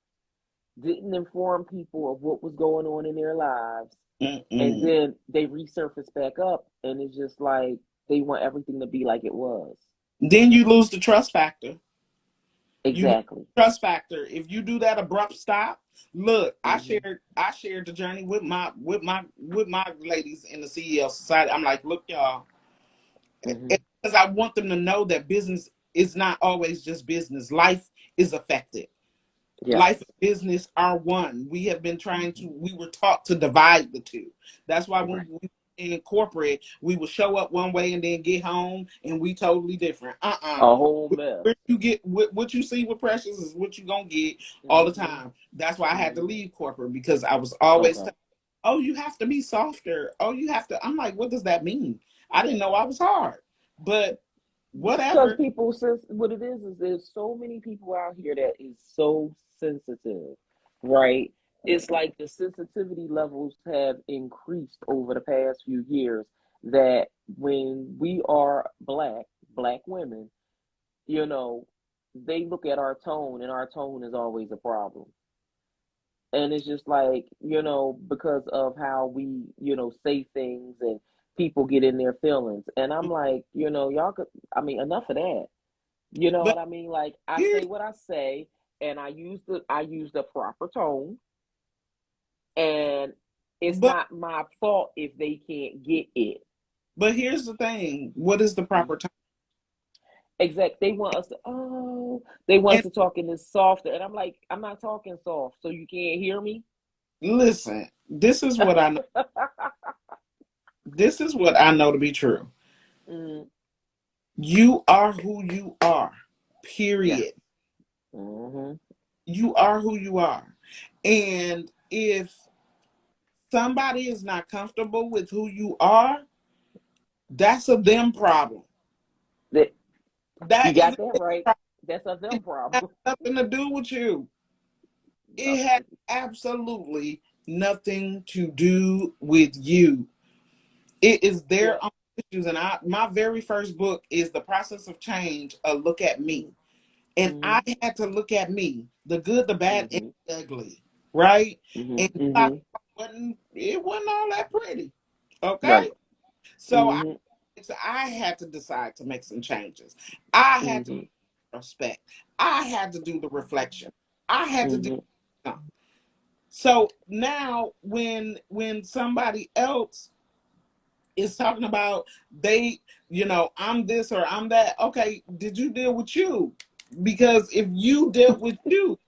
didn't inform people of what was going on in their lives, and mm-mm. then they resurface back up and it's just like they want everything to be like it was. Then you lose the trust factor. You lose Exactly. the trust factor if you do that abrupt stop. Look, Mm-hmm. I shared the journey with my ladies in the CEO society. I'm like, look, y'all, Mm-hmm. because I want them to know that business is not always just business. Life is affected. Yes. Life and business are one. We have been we were taught to divide the two. That's why when Right. we in corporate, we would show up one way and then get home and we totally different. A whole mess. Where you get what you see with Precious is what you gonna get all the Mm-hmm. time. That's why I had to Mm-hmm. leave corporate because I was always Okay. oh, you have to be softer. Oh, you have to. I'm like, what does that mean? I didn't know I was hard, but Because whatever. people, since what it is there's so many people out here that is so sensitive, right? It's like the sensitivity levels have increased over the past few years. That when we are black women, you know, they look at our tone, and our tone is always a problem. And it's just like, because of how we, say things, and people get in their feelings. And I'm like, y'all could, I mean, enough of that. You know But what I mean? Like, I here's say what I say, and I use the proper tone, and it's but not my fault if they can't get it. but here's the thing. What is the proper Mhm. time? Exact. They want us to talk in this softer, and I'm like, I'm not talking soft, so you can't hear me. Listen, this is what I know. This is what I know to be true. Mm, You are who you are. yes. Period. Hmm. You are who you are. And if somebody is not comfortable with who you are, that's a them problem. That you That is got that a right. problem. That's a them It has problem. nothing to do with you. It has Nothing. absolutely nothing to do with you. It is Yeah. their own issues. And my very first book is The Process of Change, a look at me. And Hmm. I had to look at me, the good, the bad, and Hmm. the ugly, right? Hmm. And Hmm. it wasn't all that pretty. Okay. Right. So I Hmm. so I had to decide to make some changes. I had to Hmm. respect. I had to do the reflection. I had to do Mm-hmm. something. So now when somebody else is talking about they, I'm this or I'm that, okay, did you deal with you? Because if you dealt with you,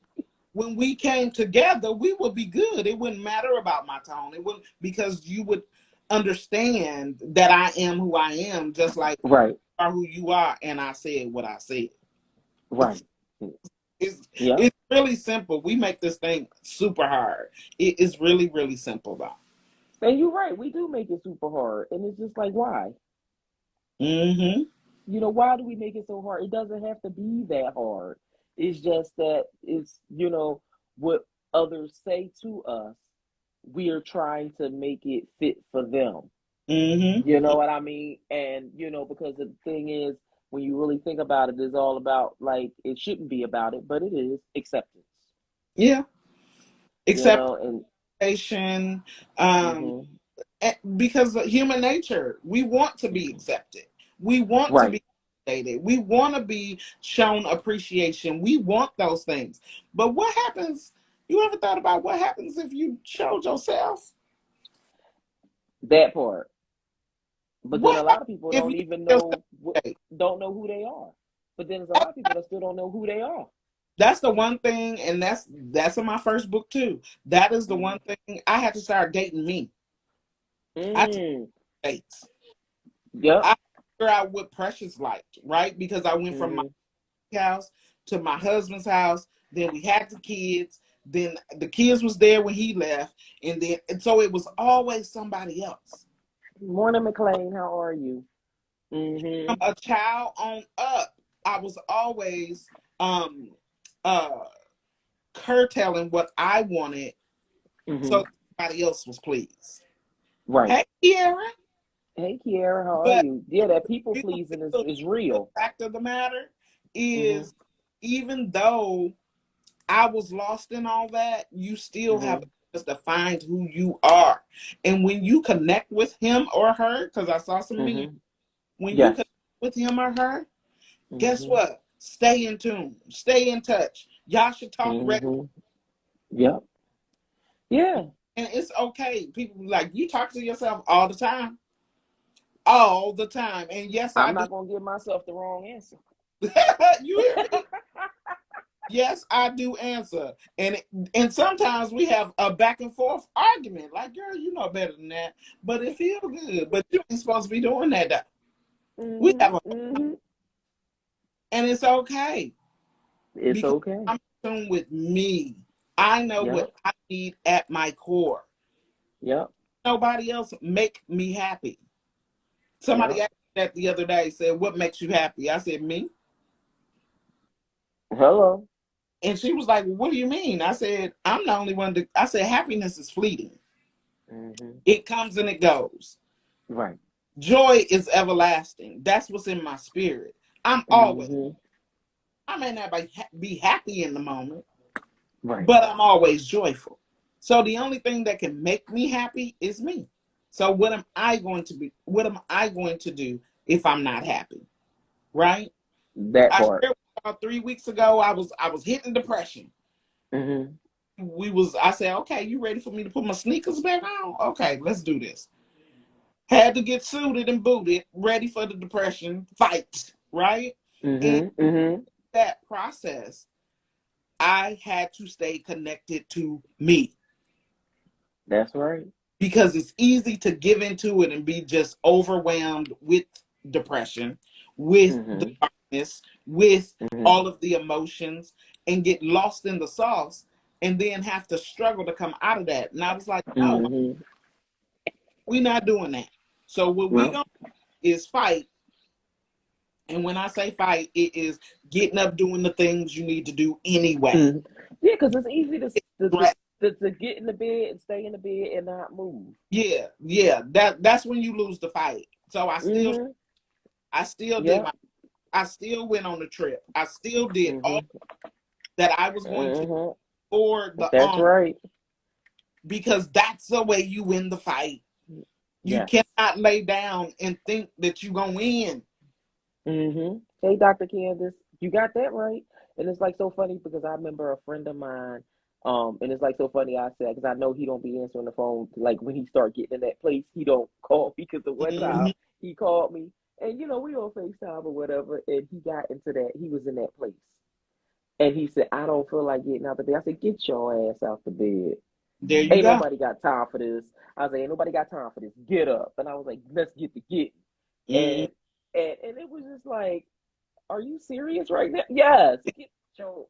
when we came together, we would be good. It wouldn't matter about my tone. It wouldn't, because you would understand that I am who I am, just like you Right. are who you are, and I said what I said. Right. It's Yep. it's really simple. We make this thing super hard. It is really, really simple though. And you're right. We do make it super hard, and it's just like, why? Mm-hmm. Why do we make it so hard? It doesn't have to be that hard. It's just that it's, what others say to us, we are trying to make it fit for them. You Mm-hmm. know what I mean? And, because the thing is, when you really think about it, it's all about, like, it shouldn't be about it, but it is acceptance, Yeah. Acceptation. Um, hmm because of human nature, we want to be accepted. We want to right. be validated. We want to be shown appreciation. We want those things. But what happens? You ever thought about what happens if you showed yourself? That part. But then What a happens lot of people if you don't even yourself? don't know who they are. But then there's a lot of people that still don't know who they are. That's the one thing, and that's in my first book too. That is the one Mm. thing I had to start dating me. I took Mm. dates. Yep. I figured out what Precious liked, right? Because I went from my hmm house to my husband's house. Then we had the kids. Then the kids was there when he left, and so it was always somebody else. Morning, McLean. How are you? From hmm a child on up, I was always um uh curtailing what I wanted hmm so somebody else was pleased. Right. Hey, Kiara. Hey, Kiara. How are But you? Yeah, that people the pleasing real, is real real. fact of the matter hmm is, even though I was lost in all that, you still have hmm to find who you are. And when you connect with him or her, because I saw some me, hmm when you Yes. connect with him or her, guess hmm what? Stay in tune, stay in touch. Y'all should talk regularly. hmm Yep. Yeah. And it's okay. People be like, you talk to yourself all the time. All the time. And yes, I I'm do. not gonna give myself the wrong answer. You hear me? Yes, I do answer. And sometimes we have a back and forth argument. Like, girl, you know better than that. But it feels good. But you ain't supposed to be doing that though. We have a, and it's okay. It's Because okay. I'm in tune with me. I know what Yep. I need at my core. Yep. Nobody else make me happy. Somebody Yep. asked me that the other day, said, what makes you happy? I said, me. Hello. And she was like, well, what do you mean? I said, I'm the only one I said, happiness is fleeting. hmm It comes and it goes. Right. Joy is everlasting. That's what's in my spirit. I'm always, hmm I may not be happy in the moment, Right. but I'm always joyful. So the only thing that can make me happy is me. So what am I going to be? What am I going to do if I'm not happy? Right? That I part. shared about 3 weeks ago. I was hitting depression. hmm I said, okay, you ready for me to put my sneakers back on? Okay, let's do this. Had to get suited and booted, ready for the depression fight, right? And hmm that process, I had to stay connected to me, That's right. because it's easy to give into it and be just overwhelmed with depression, with the hmm darkness, with hmm all of the emotions, and get lost in the sauce, and then have to struggle to come out of that. And I was like, no, hmm we're not doing that. So what we Well. gonna do is fight. And when I say fight, it is getting up, doing the things you need to do anyway. hmm Yeah, because it's easy to, to Right. to get in the bed and stay in the bed and not move. Yeah, yeah. That's when you lose the fight. So hmm I still did Yep. I still went on the trip. I still did all hmm that I was going to hmm for the That's right. because that's the way you win the fight. You Yes. cannot lay down and think that you're gonna win. Hey, Dr. Candace. You got that right. And it's like so funny because I remember a friend of mine, and it's like so funny I said, because I know he don't be answering the phone. Like when he start getting in that place, he don't call me because the one time Mhm. he called me and we on FaceTime or whatever, and he got into that, he was in that place. And he said, I don't feel like getting out the bed. I said, get your ass out the bed. There you Ain't go. nobody got time for this. I was like, ain't nobody got time for this. Get up. And I was like, let's get to getting. Mhm. And and it was just like, are you serious right now? Yes. Get your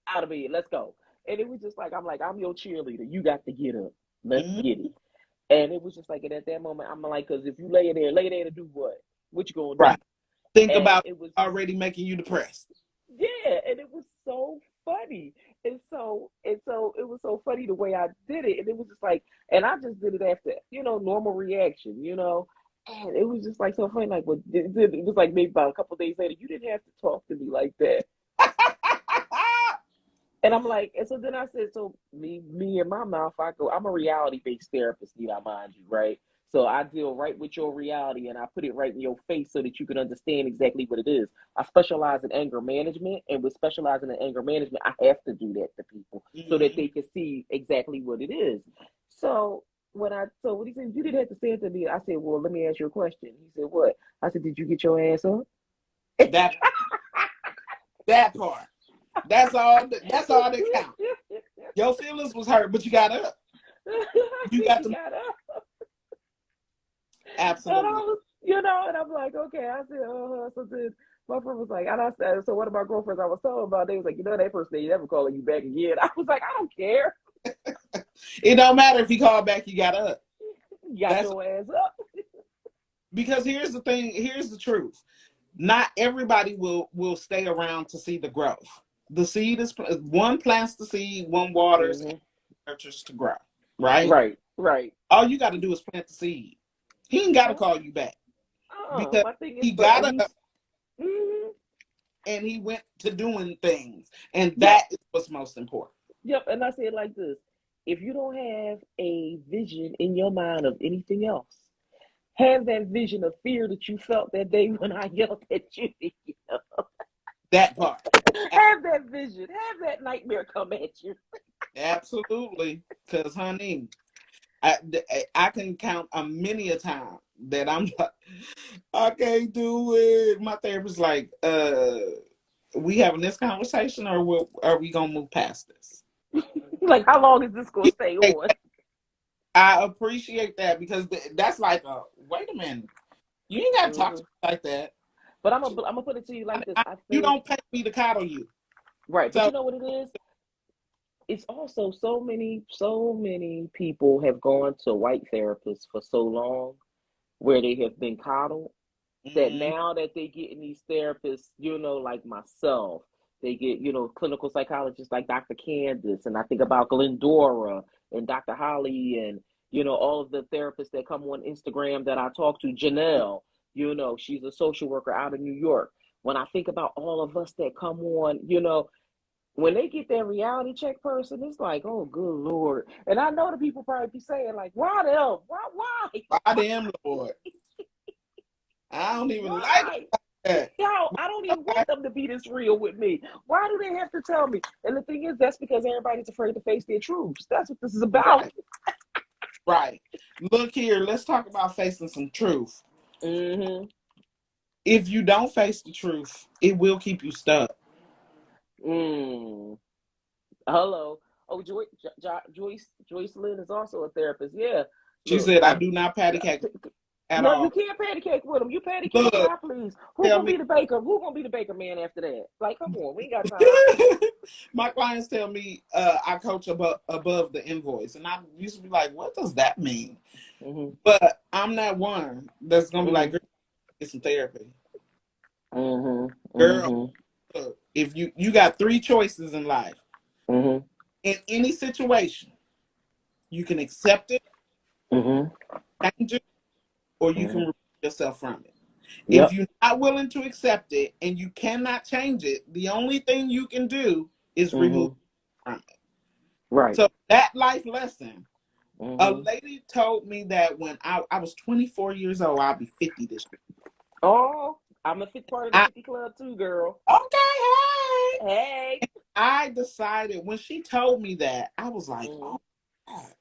out of bed. Let's go. And it was just like, I'm your cheerleader. You got to get up. Let's Mhm. get it. And it was just like, and at that moment, I'm like, because if you lay there to do what? What you gonna do? Right. Think And about it was, already making you depressed. yeah, and it was so funny. And so it was so funny the way I did it. And it was just like, and I just did it after, normal reaction. And it was just like so funny. Like, it was like maybe about a couple of days later, you didn't have to talk to me like that. And I'm like, and so then I said, so me and my mouth, I'm a reality based therapist, need I mind you, right? So I deal right with your reality and I put it right in your face so that you can understand exactly what it is. I specialize in anger management, and with specializing in anger management, I have to do that to people so that Mhm. they can see exactly what it is. So when he said you didn't have to say it to me, I said, well, let me ask you a question. He said, what? I said, did you get your ass up? That that part. That's all. That's all that counts. Your feelings was hurt, but you got up. I You said, got you to got up. And I absolutely. was, and I'm like, okay. I said, so then my friend was like, and I said, so one of my girlfriends I was talking about, they was like, that person ain't never calling you back again. I was like, I don't care. It don't matter if he called back. You got up. You got That's your ass up. because here's the thing. Here's the truth. Not everybody will stay around to see the growth. The seed is one plants the seed, one waters and Hmm. nurtures to grow. Right. Right, right. All you got to do is plant the seed. He ain't got to Yeah. call you back because My thing is, he but got up he's, hmm and he went to doing things, and yep, that is what's most important. yep. And I say it like this: if you don't have a vision in your mind of anything else, have that vision of fear that you felt that day when I yelled at you. That part. Have that vision. Have that nightmare come at you. Absolutely. Because, honey, I, I can count a many a time that I'm like, I can't do it. My therapist's like, we having this conversation or are we going to move past this? Like, how long is this gonna stay Hey, on? I appreciate that because that's like, wait a minute. You ain't got to talk to Hmm. me like that. But I'm gonna put it to you like this. I You think don't pay me to coddle you. right, but So, you know what it is? It's also so many people have gone to white therapists for so long where they have been coddled that mm, now that they get in these therapists, like myself, they get, clinical psychologists like Dr. Candace, and I think about Glendora and Dr. Holly, and, all of the therapists that come on Instagram that I talk to, Janelle, she's a social worker out of New York. When I think about all of us that come on, when they get that reality check person, it's like, oh, good Lord. And I know the people probably be saying, like, why them? Why? I damn Lord. I don't even like Why? that. Yo, I don't even Okay. want them to be this real with me. Why do they have to tell me? And the thing is, that's because everybody's afraid to face their truths. That's what this is about. Right. Right. Look here, let's talk about facing some truth. Mm-hmm. If you don't face the truth, it will keep you stuck. Mm. Hello. Oh, Joyce Lynn is also a therapist. Yeah. She Look, said, I do not patty uh, cake at no, you all. can't patty cake with them. You patty cake with Look, I please. Who tell gonna me. be the baker? Who gonna be the baker man after that? Like, come on, we ain't got time. My clients tell me I coach above the invoice. And I used to be like, what does that mean? Mm-hmm. But I'm that one that's going to be like, Mm-hmm. girl, get some therapy. Mm-hmm. Girl, Mm-hmm. look, if you got three choices in life, Mm-hmm. in any situation, you can accept it, Mm-hmm. change it, or you can Mm-hmm. remove yourself from it. If Yep. you're not willing to accept it and you cannot change it, the only thing you can do is remove Mm-hmm. it from it. Right. So that life lesson, a Mm-hmm. lady told me that when I was 24 years old, I'll be 50 this year. Oh. I'm a fit part of the I 50 Club too, girl. okay, hey. Hey. I decided when she told me that, I was like, Mm-hmm. oh God,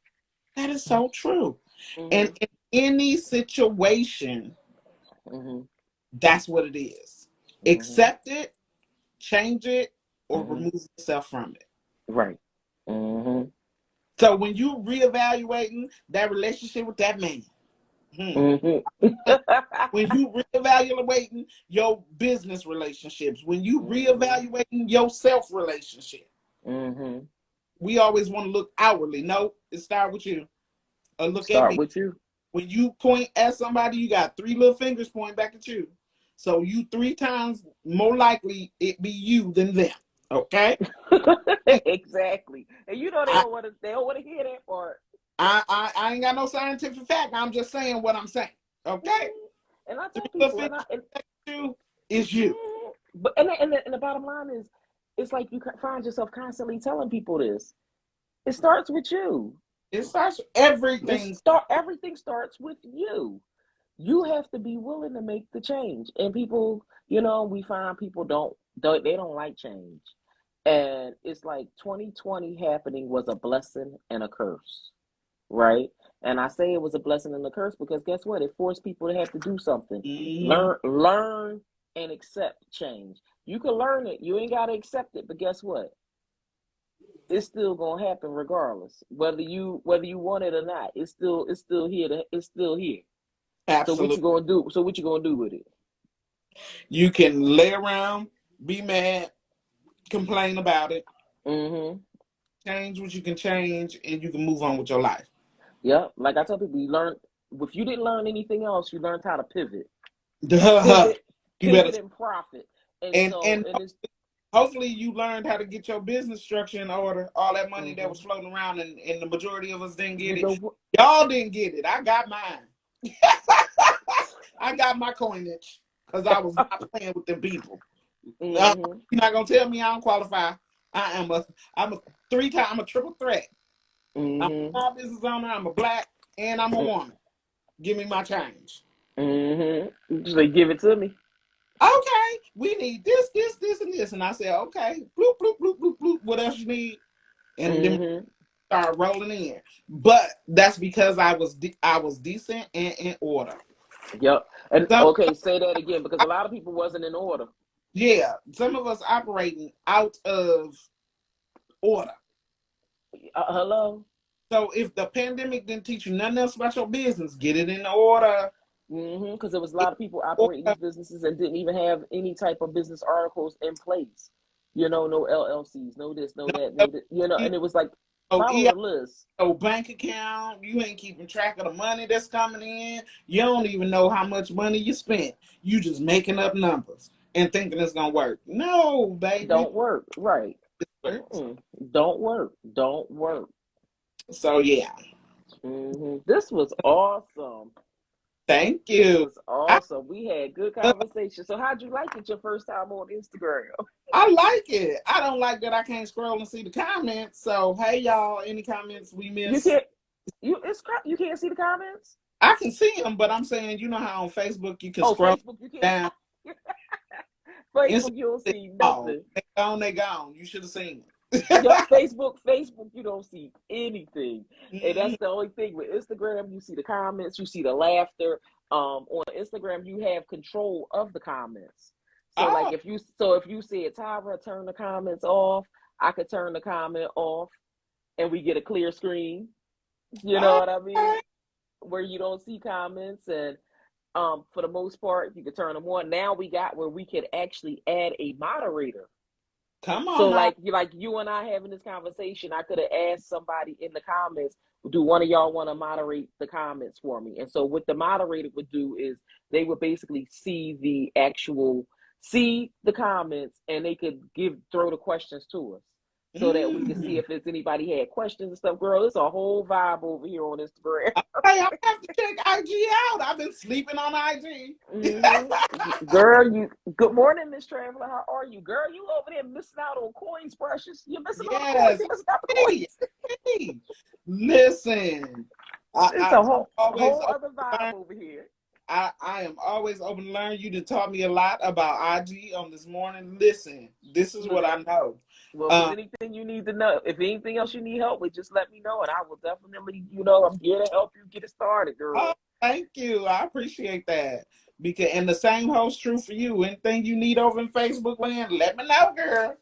that is so true. And Mm-hmm. in any situation, Mm-hmm. that's what it is. Mm-hmm. Accept it, change it, or Mm-hmm. remove yourself from it. Right. Mm-hmm. So when you reevaluating that relationship with that man, Mm-hmm. when you reevaluating your business relationships, when you Mm-hmm. reevaluating your self relationship, Mm-hmm. we always want to look outwardly. No, it start with you. Or look at Start me. with you. When you point at somebody, you got three little fingers pointing back at you. So you three times more likely it be you than them. Okay? Exactly. And you know I, they don't want to hear that part. I ain't got no scientific fact. I'm just saying what I'm saying. Okay? Mhm. And I Three tell little people, fingers back at you is you. but and the bottom line is, it's like you find yourself constantly telling people this. It starts with you. It starts everything. Everything starts with you. You have to be willing to make the change. And people, we find people they don't like change. And it's like 2020 happening was a blessing and a curse, right? And I say it was a blessing and a curse because guess what? It forced people to have to do something. Mm-hmm. Learn and accept change. You can learn it. You ain't gotta accept it, but guess what? It's still gonna happen regardless. Whether you want it or not, it's still here it's still here. So what Absolutely. you gonna do? So what you gonna do with it? You can lay around, be mad, complain about it, Mm-hmm. change what you can change, and you can move on with your life. Yep. Like I tell people, you learn if you didn't learn anything else, you learned how to pivot. Duh. Pivot, You better and profit. And and so and and it's hopefully you learned how to get your business structure in order. All that money that mm-hmm. was floating around and the majority of us didn't You get it. know what? Y'all didn't get it. I got mine. I got my coinage because I was not playing with them people. Mm-hmm. You're not gonna tell me I don't qualify. I'm a I'm a triple threat. I'm a Mm-hmm. small business owner, I'm a black, and I'm a woman. Give me my change. Mm-hmm. Just like give it to me. Okay, we need this, and this. And I said, okay, bloop, bloop, bloop, bloop, bloop. What else you need? And then Mm-hmm. start rolling in. But that's because I was decent and in order. Yep. And Some okay, say that again because a lot of people wasn't in order. yeah, some of us operating out of order. Hello. So if the pandemic didn't teach you nothing else about your business, get it in order. Mm-hmm. Because there was a Get lot of people in operating order. these businesses and didn't even have any type of business articles in place. No LLCs, no this, no that, no that, No, and it was like no follow the list. no bank account. You ain't keeping track of the money that's coming in. You don't even know how much money you spent. You just making up numbers and thinking it's gonna work. No, baby. Don't work. Right. It works. Mm-mm. Don't work. Don't work. So yeah. This was awesome. Thank This you. was I, awesome. We had good conversation. So how'd you like it your first time on Instagram? I like it. I don't like that I can't scroll and see the comments. So hey y'all, any comments we You miss? can't you can't see the comments? I can see them, but I'm saying you know how on Facebook you can Oh, scroll Facebook, you can't. down. Instagram, Facebook, you don't see oh, nothing. they gone, they gone. You should have seen Yup, them. Facebook, you don't see anything. And Mhm. that's the only thing with Instagram. You see the comments, you see the laughter. On Instagram, you have control of the comments. So like Oh, if you said Tyra, turn the comments off, I could turn the comment off and we get a clear screen. You know what I mean? okay. Where you don't see comments and for the most part you can turn them on. Now we got where we could actually add a moderator. Come So on now. like you and I having this conversation, I could have asked somebody in the comments, do one of y'all want to moderate the comments for me? And so what the moderator would do is they would basically see the comments and they could throw the questions to us so that we could see Mm. if it's anybody had questions and stuff. Girl, it's a whole vibe over here on Instagram. Hey, I have to check IG out. I've been sleeping on IG. Girl, good morning, Miss Traveler. How are you? Girl, you over there missing out on coins, precious. You're missing on the coins. Yes. You're missing out the Hey, coins. hey. Listen, It's a I'm whole always whole open other to vibe learn. over here. I am always open to learn. You done taught me a lot about IG on this morning. Listen, this is what Look, I know. well, if there's Um, anything you need to know, if anything else you need help with, just let me know, and I will definitely, I'm here to help you get it started, oh, girl. thank you. I appreciate that. Because and the same holds true for you. Anything you need over in Facebook land, let me know, girl.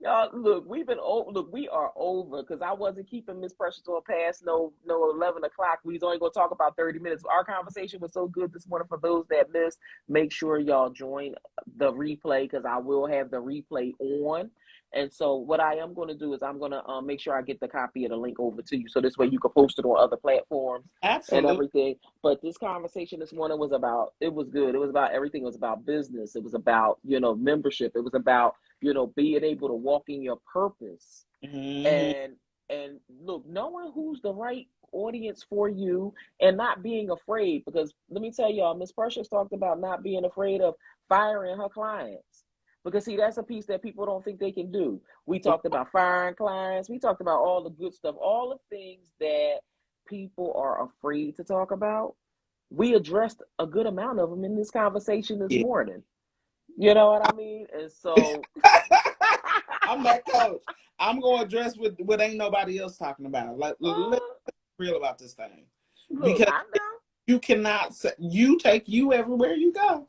Y'all, look, we've been over. Look, we are over because I wasn't keeping Miss Precious on past no 11 o'clock. We was only gonna talk about 30 minutes. Our conversation was so good this morning. For those that missed, make sure y'all join the replay because I will have the replay on. And so what I am going to do is I'm going to make sure I get the copy of the link over to you so this way you can post it on other platforms and Absolutely. everything. But this conversation this morning was about, it was good. It was about everything. It was about business. It was about, membership. It was about, being able to walk in your purpose Hmm. and look, knowing who's the right audience for you and not being afraid. Because let me tell y'all, Miss Precious talked about not being afraid of firing her clients. Because see, that's a piece that people don't think they can do. We talked about firing clients. We talked about all the good stuff, all the things that people are afraid to talk about. We addressed a good amount of them in this conversation this Yeah. morning. You know what I mean? And so I'm that coach. I'm going to address what ain't nobody else talking about. Like, let's be real about this thing. look, Because I know. you cannot, you take you everywhere you go.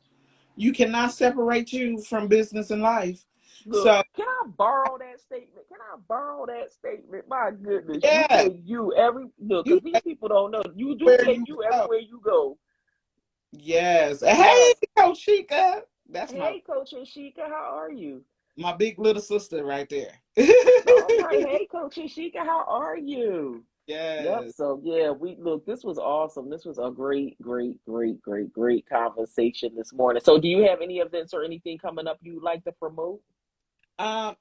You cannot separate you from business and life. Look, So, can I borrow that statement? Can I borrow that statement? My goodness, you yeah, take you every look you because these people don't know. You do where take you you go. everywhere you go. Yes. Hey, Yes. Coach Chica. That's Hey, Coach Ashika, how are you? my big little sister right there. All right. Hey, Coach Ashika, how are you? Yep. Yes. So yeah, we look. This was awesome. This was a great conversation this morning. So, do you have any events or anything coming up you'd like to promote?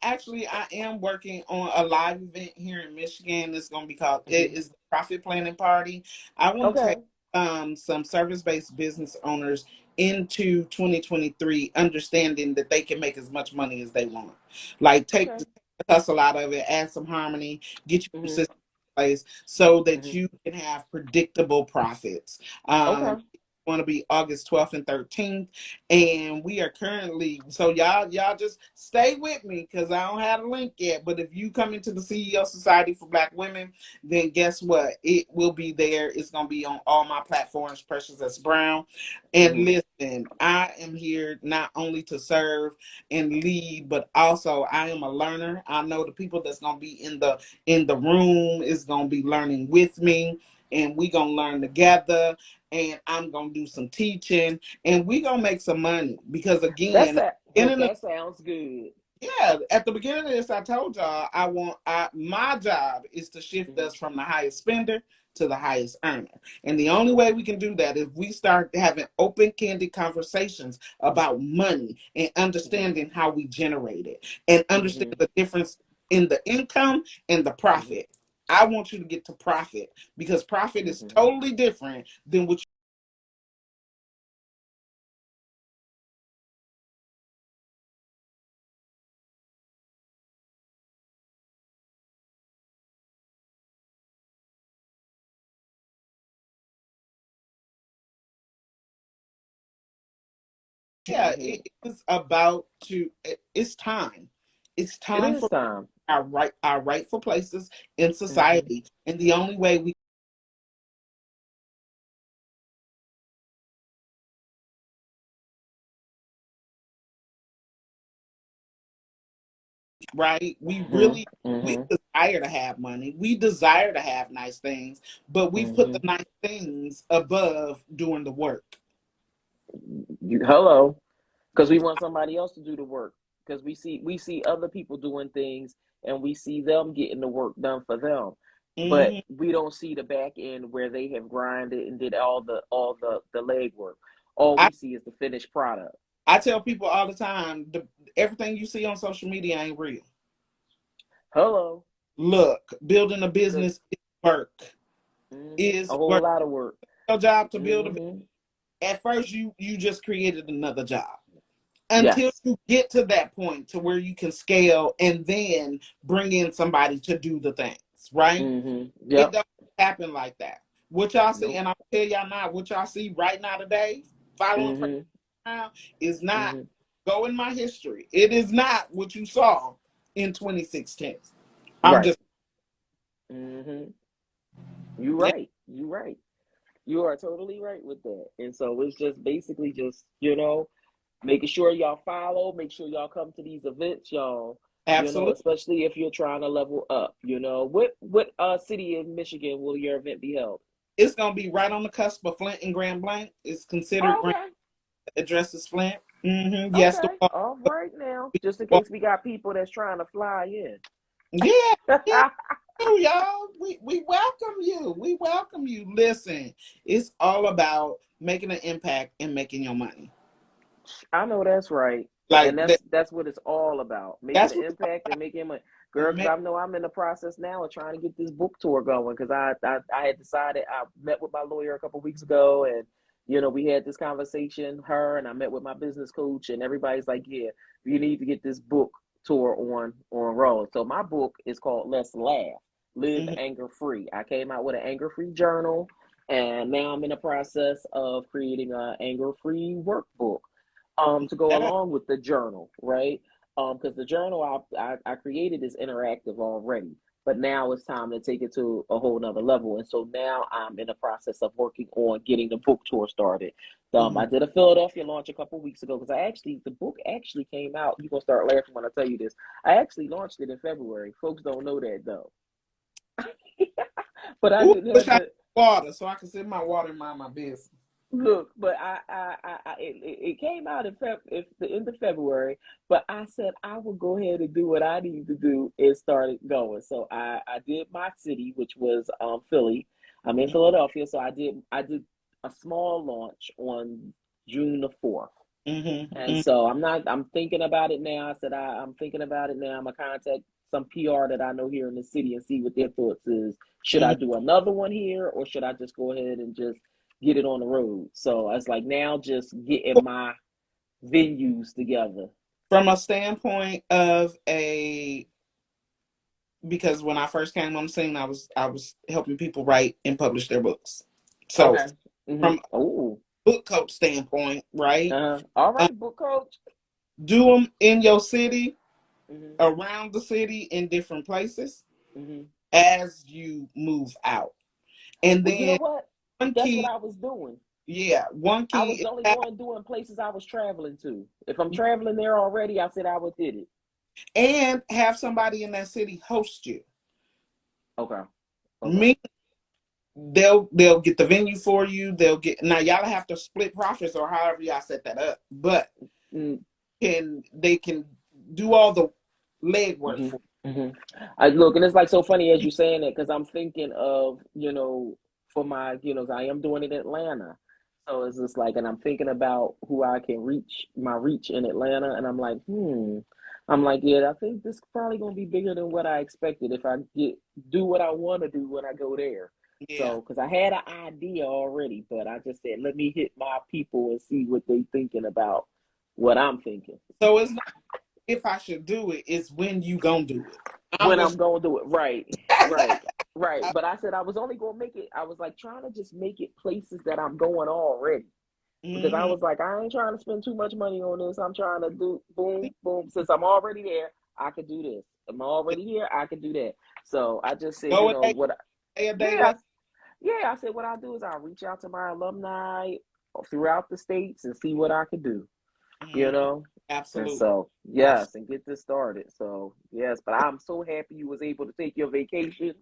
Actually, I am working on a live event here in Michigan. It's going to be called, it Hmm. is the Profit Planning Party. I want to take Okay. some service-based business owners into 2023, understanding that they can make as much money as they want. Like take Okay. the hustle out of it, add some harmony, get you Hmm. consistent place so that Hmm. you can have predictable profits. Okay. Going to be August 12th and 13th, and we are currently, so y'all just stay with me because I don't have a link yet, but if you come into the CEO Society for Black Women, then guess what, it will be there. It's going to be on all my platforms, Precious S. Brown. And Hmm. listen, I am here not only to serve and lead, but also I am a learner. I know the people that's going to be in the room is going to be learning with me, and we going to learn together, and I'm going to do some teaching, and we going to make some money. Because That's again, that. Look, in that sounds good. yeah, at the beginning of this, I told y'all my job is to shift Hmm. us from the highest spender to the highest earner. And the only way we can do that is we start having open, candid conversations about money and Hmm. understanding how we generate it and understand Hmm. the difference in the income and the Hmm. profit. I want you to get to profit because profit is Hmm. totally different than what yeah, Hmm. it is about it's time. It's It time is for time. our rightful places in Hmm. society. And the only way we right, we Hmm. really we Hmm. desire to have money. We desire to have nice things, but we've put the Hmm. nice things above doing the work. Hello, because we want somebody else to do the work. Because we see other people doing things, and we see them getting the work done for them, but Hmm. we don't see the back end where they have grinded and did all the leg work. All I we see is the finished product. I tell people all the time, everything you see on social media ain't real. Hello, Look, building a because business is work. a Is whole work. lot of work. Your job to build a business. Hmm. At first you just created another job until Yes. you get to that point to where you can scale and then bring in somebody to do the things, right? It Yep. doesn't happen like that. What y'all see, Nope. and I'll tell y'all now, what y'all see right now today, following Mm-hmm. now, is not Mm-hmm. go in my history. It is not what you saw in 2016. I'm Right. just Mm-hmm. You yeah, right. You right. You are totally right with that. And so it's just basically just, making sure y'all follow, make sure y'all come to these events, y'all, absolutely. especially if you're trying to level up, What city in Michigan will your event be held? It's gonna be right on the cusp of Flint and Grand Blanc. It's considered Oh, Grand okay. addresses Flint. Yes, the Okay. All right now. Just in well, case we got people that's trying to fly in. yeah, yeah. Y'all, we welcome you. We welcome you. Listen, it's all about making an impact and making your money. I know that's right. And Like that's what it's all about. Making that's an what impact and making money. Girl, because make. I know I'm in the process now of trying to get this book tour going because I had decided I met with my lawyer a couple of weeks ago and we had this conversation, her and I met with my business coach and everybody's like, yeah, you need to get this book tour on roll. So my book is called Let's Laugh, Live Mhm. Anger Free. I came out with an anger free journal and now I'm in the process of creating an anger free workbook to go Yeah. along with the journal, right? Because the journal I created is interactive already, but now it's time to take it to a whole nother level. And so now I'm in the process of working on getting the book tour started. I Mhm. did a Philadelphia launch a couple weeks ago because the book actually came out. You're gonna start laughing when I tell you this. I actually launched it in February. Folks don't know that though, but I Ooh, didn't wish have I had the water so I could sip my water and mind my business. look, but it came out if the end of February, but I said I would go ahead and do what I need to do and start it going. So I did my city, which was Philly. I'm in Philadelphia, so I did a small launch on June the 4th. And Mm-hmm. so I'm thinking about it now. I said I'm thinking about it now. I'm gonna contact some PR that I know here in the city and see what their thoughts is. Should Hmm. I do another one here or should I just go ahead and just get it on the road? So it's like now just getting my venues together. From a standpoint of because when I first came on the scene, I was helping people write and publish their books. So Okay. from a Oh. book coach standpoint, right? All Uh, right, book coach. do them in your city, hmm around the city, in different places hmm as you move out. And Well, you know then what? one That's what key, I was doing. yeah, one I key was is only going to do in places I was traveling to. If I'm traveling there already, I said I would did it. and have somebody in that city host you. Okay. Okay. Me, they'll get the venue for you. They'll get now y'all have to split profits or however y'all set that up, but Mm, they can do all the legwork hmm for hmm I look, and it's like so funny as you saying it because I'm thinking of for my I am doing it in Atlanta, so it's just like, and I'm thinking about who I can reach my reach in Atlanta, and I'm like, I'm like, yeah, I think this probably gonna be bigger than what I expected if I do what I want to do when I go there. you. Yeah. So, because I had an idea already, but I just said, let me hit my people and see what they thinking about what I'm thinking. So it's not if I should do it, it's when you gonna do it. I'm When gonna I'm going to do it. Right, right, right. But I said I was only going to make it, I was like trying to just make it places that I'm going already. Because I mm-hmm. was like, I ain't trying to spend too much money on this. I'm trying to do boom, boom. Since I'm already there, I could do this. I'm already here, I could do that. So I just said, Go a day yeah, late. yeah. I said, what I'll do is I'll reach out to my alumni throughout the states and see what I could do, you Mhm. know? And Absolutely. so, Absolutely. yes, and get this started. So, yes, but I'm so happy you was able to take your vacation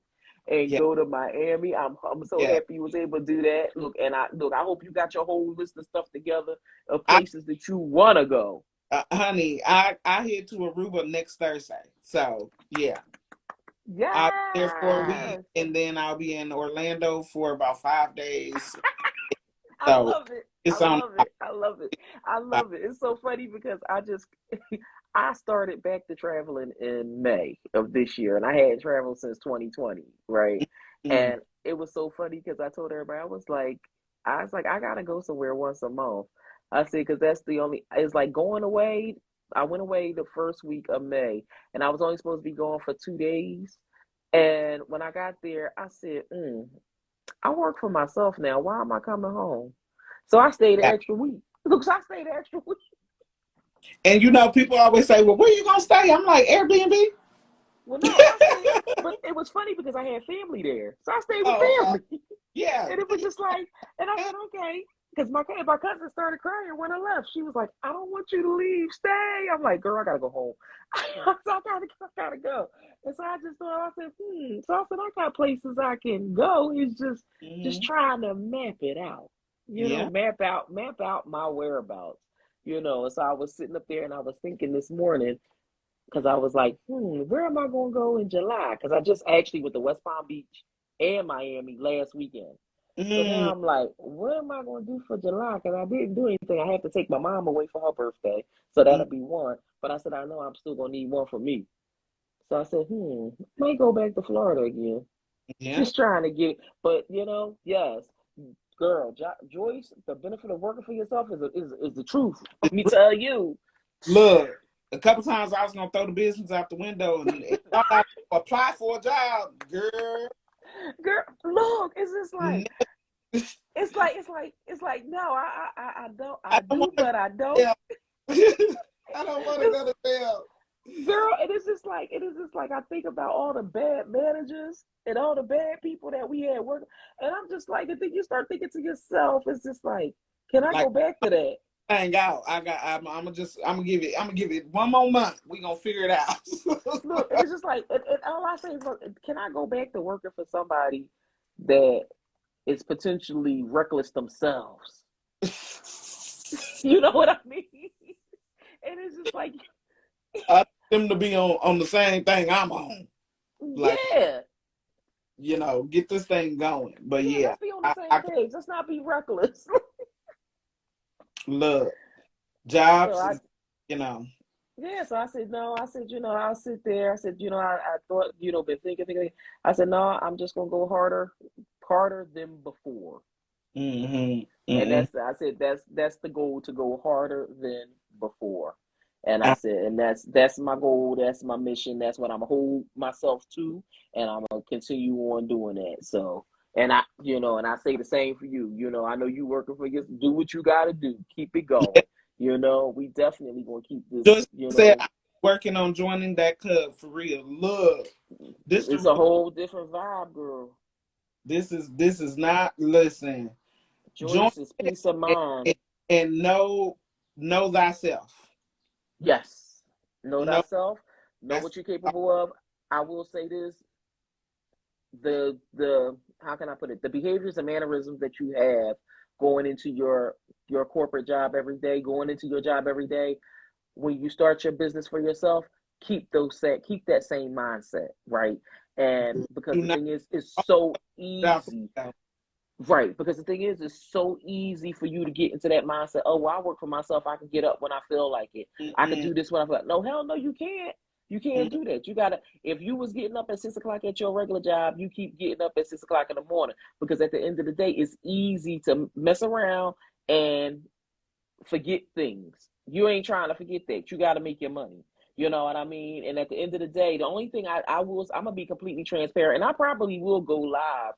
and Yeah. go to Miami. I'm so Yeah. happy you was able to do that. I hope you got your whole list of stuff together of I, places that you want to go. honey, I head to Aruba next Thursday. So yeah, I'll be there for a week, Yes. and then I'll be in Orlando for about 5 days. I So love it. I it's on. love it. I love it. I love it. It's so funny because I started back to traveling in May of this year, and I hadn't traveled since 2020, right? Mhm. And it was so funny because I told everybody I was like, I gotta go somewhere once a month. I said because that's the only. It's like going away. I went away the first week of May, and I was only supposed to be going for 2 days. And when I got there, I said, I work for myself now. Why am I coming home? So I stayed an Yeah. extra week. Look, so I stayed an extra week. And people always say, "Well, where you gonna stay?" I'm like, Airbnb. Well, no, I stayed, but it was funny because I had family there, so I stayed with Oh, okay. family. Yeah. And it was just like, and I said, okay. Because my cousin started crying when I left. She was like, I don't want you to leave. Stay. I'm like, girl, I got to go home. So I gotta go. And so I just thought, I said, So I said, I got places I can go. It's just Hmm. trying to map it out. Yeah. Map out my whereabouts. And so I was sitting up there and I was thinking this morning, because I was like, where am I going to go in July? Because I just actually went to West Palm Beach and Miami last weekend. So Mm, now I'm like, what am I going to do for July? Because I didn't do anything. I have to take my mom away for her birthday. So mm, that'll be one. But I said, I know I'm still going to need one for me. So I said, might go back to Florida again. yeah. Just trying to get, but yes, girl, Joyce, the benefit of working for yourself is the truth. Let me tell you. Look, a couple times I was gonna throw the business out the window and thought I apply for a job, girl. Girl, look, it's just No, like, it's like no, I don't, I I don't want do, to go but I to don't. jail. I don't want to It's, go to jail. girl, it is just like I think about all the bad managers and all the bad people that we had working, and I'm just like, and then you start thinking to yourself, it's just like, can I Like go back to that? hang out. I'm gonna give it one more month. We gonna figure it out. Look, and it's just like, and all I say is, look, can I go back to working for somebody that is potentially reckless themselves? You know what I mean? And it's just like, I want them to be on the same thing I'm on. Like, yeah, get this thing going. But yeah, yeah, let's be on the I same page. Let's not be reckless. look, So jobs I, is, you know, yeah, so I said, no, I said, I'll sit there. I said, I thought, been thinking. I said, no, I'm just gonna go harder than before. mm-hmm, And mm-hmm. I said, that's the goal, to go harder than before. And I I, said, and that's my goal, that's my mission, that's what I'm gonna hold myself to, and I'm gonna continue on doing that. So, and I say the same for you. I know you working for you. Do what you got to do. Keep it yeah, going. We definitely gonna keep this. just said I'm working on joining that club for real. Look, this the It's a whole different vibe, girl. this is not listen. Join Joyce is peace of and, mind. and, and know thyself. Yes. Know No, thyself. Know that's what you're capable of. I will say this: the how can I put it? The behaviors and mannerisms that you have going into your corporate job every day, going into your job every day, when you start your business for yourself, keep that same mindset, right? And because do the not thing is, it's so stop. easy. Right, because the thing is, it's so easy for you to get into that mindset. Oh, well, I work for myself. I can get up when I feel like it. I can Mm-mm, do this when I feel like. No, hell no, you can't. You can't mm, do that. You gotta. If you was getting up at 6 o'clock at your regular job, you keep getting up at 6 o'clock in the morning, because at the end of the day, it's easy to mess around and forget things. You ain't trying to forget that. You got to make your money. You know what I mean? And at the end of the day, the only thing I'm gonna be completely transparent, and I probably will go live.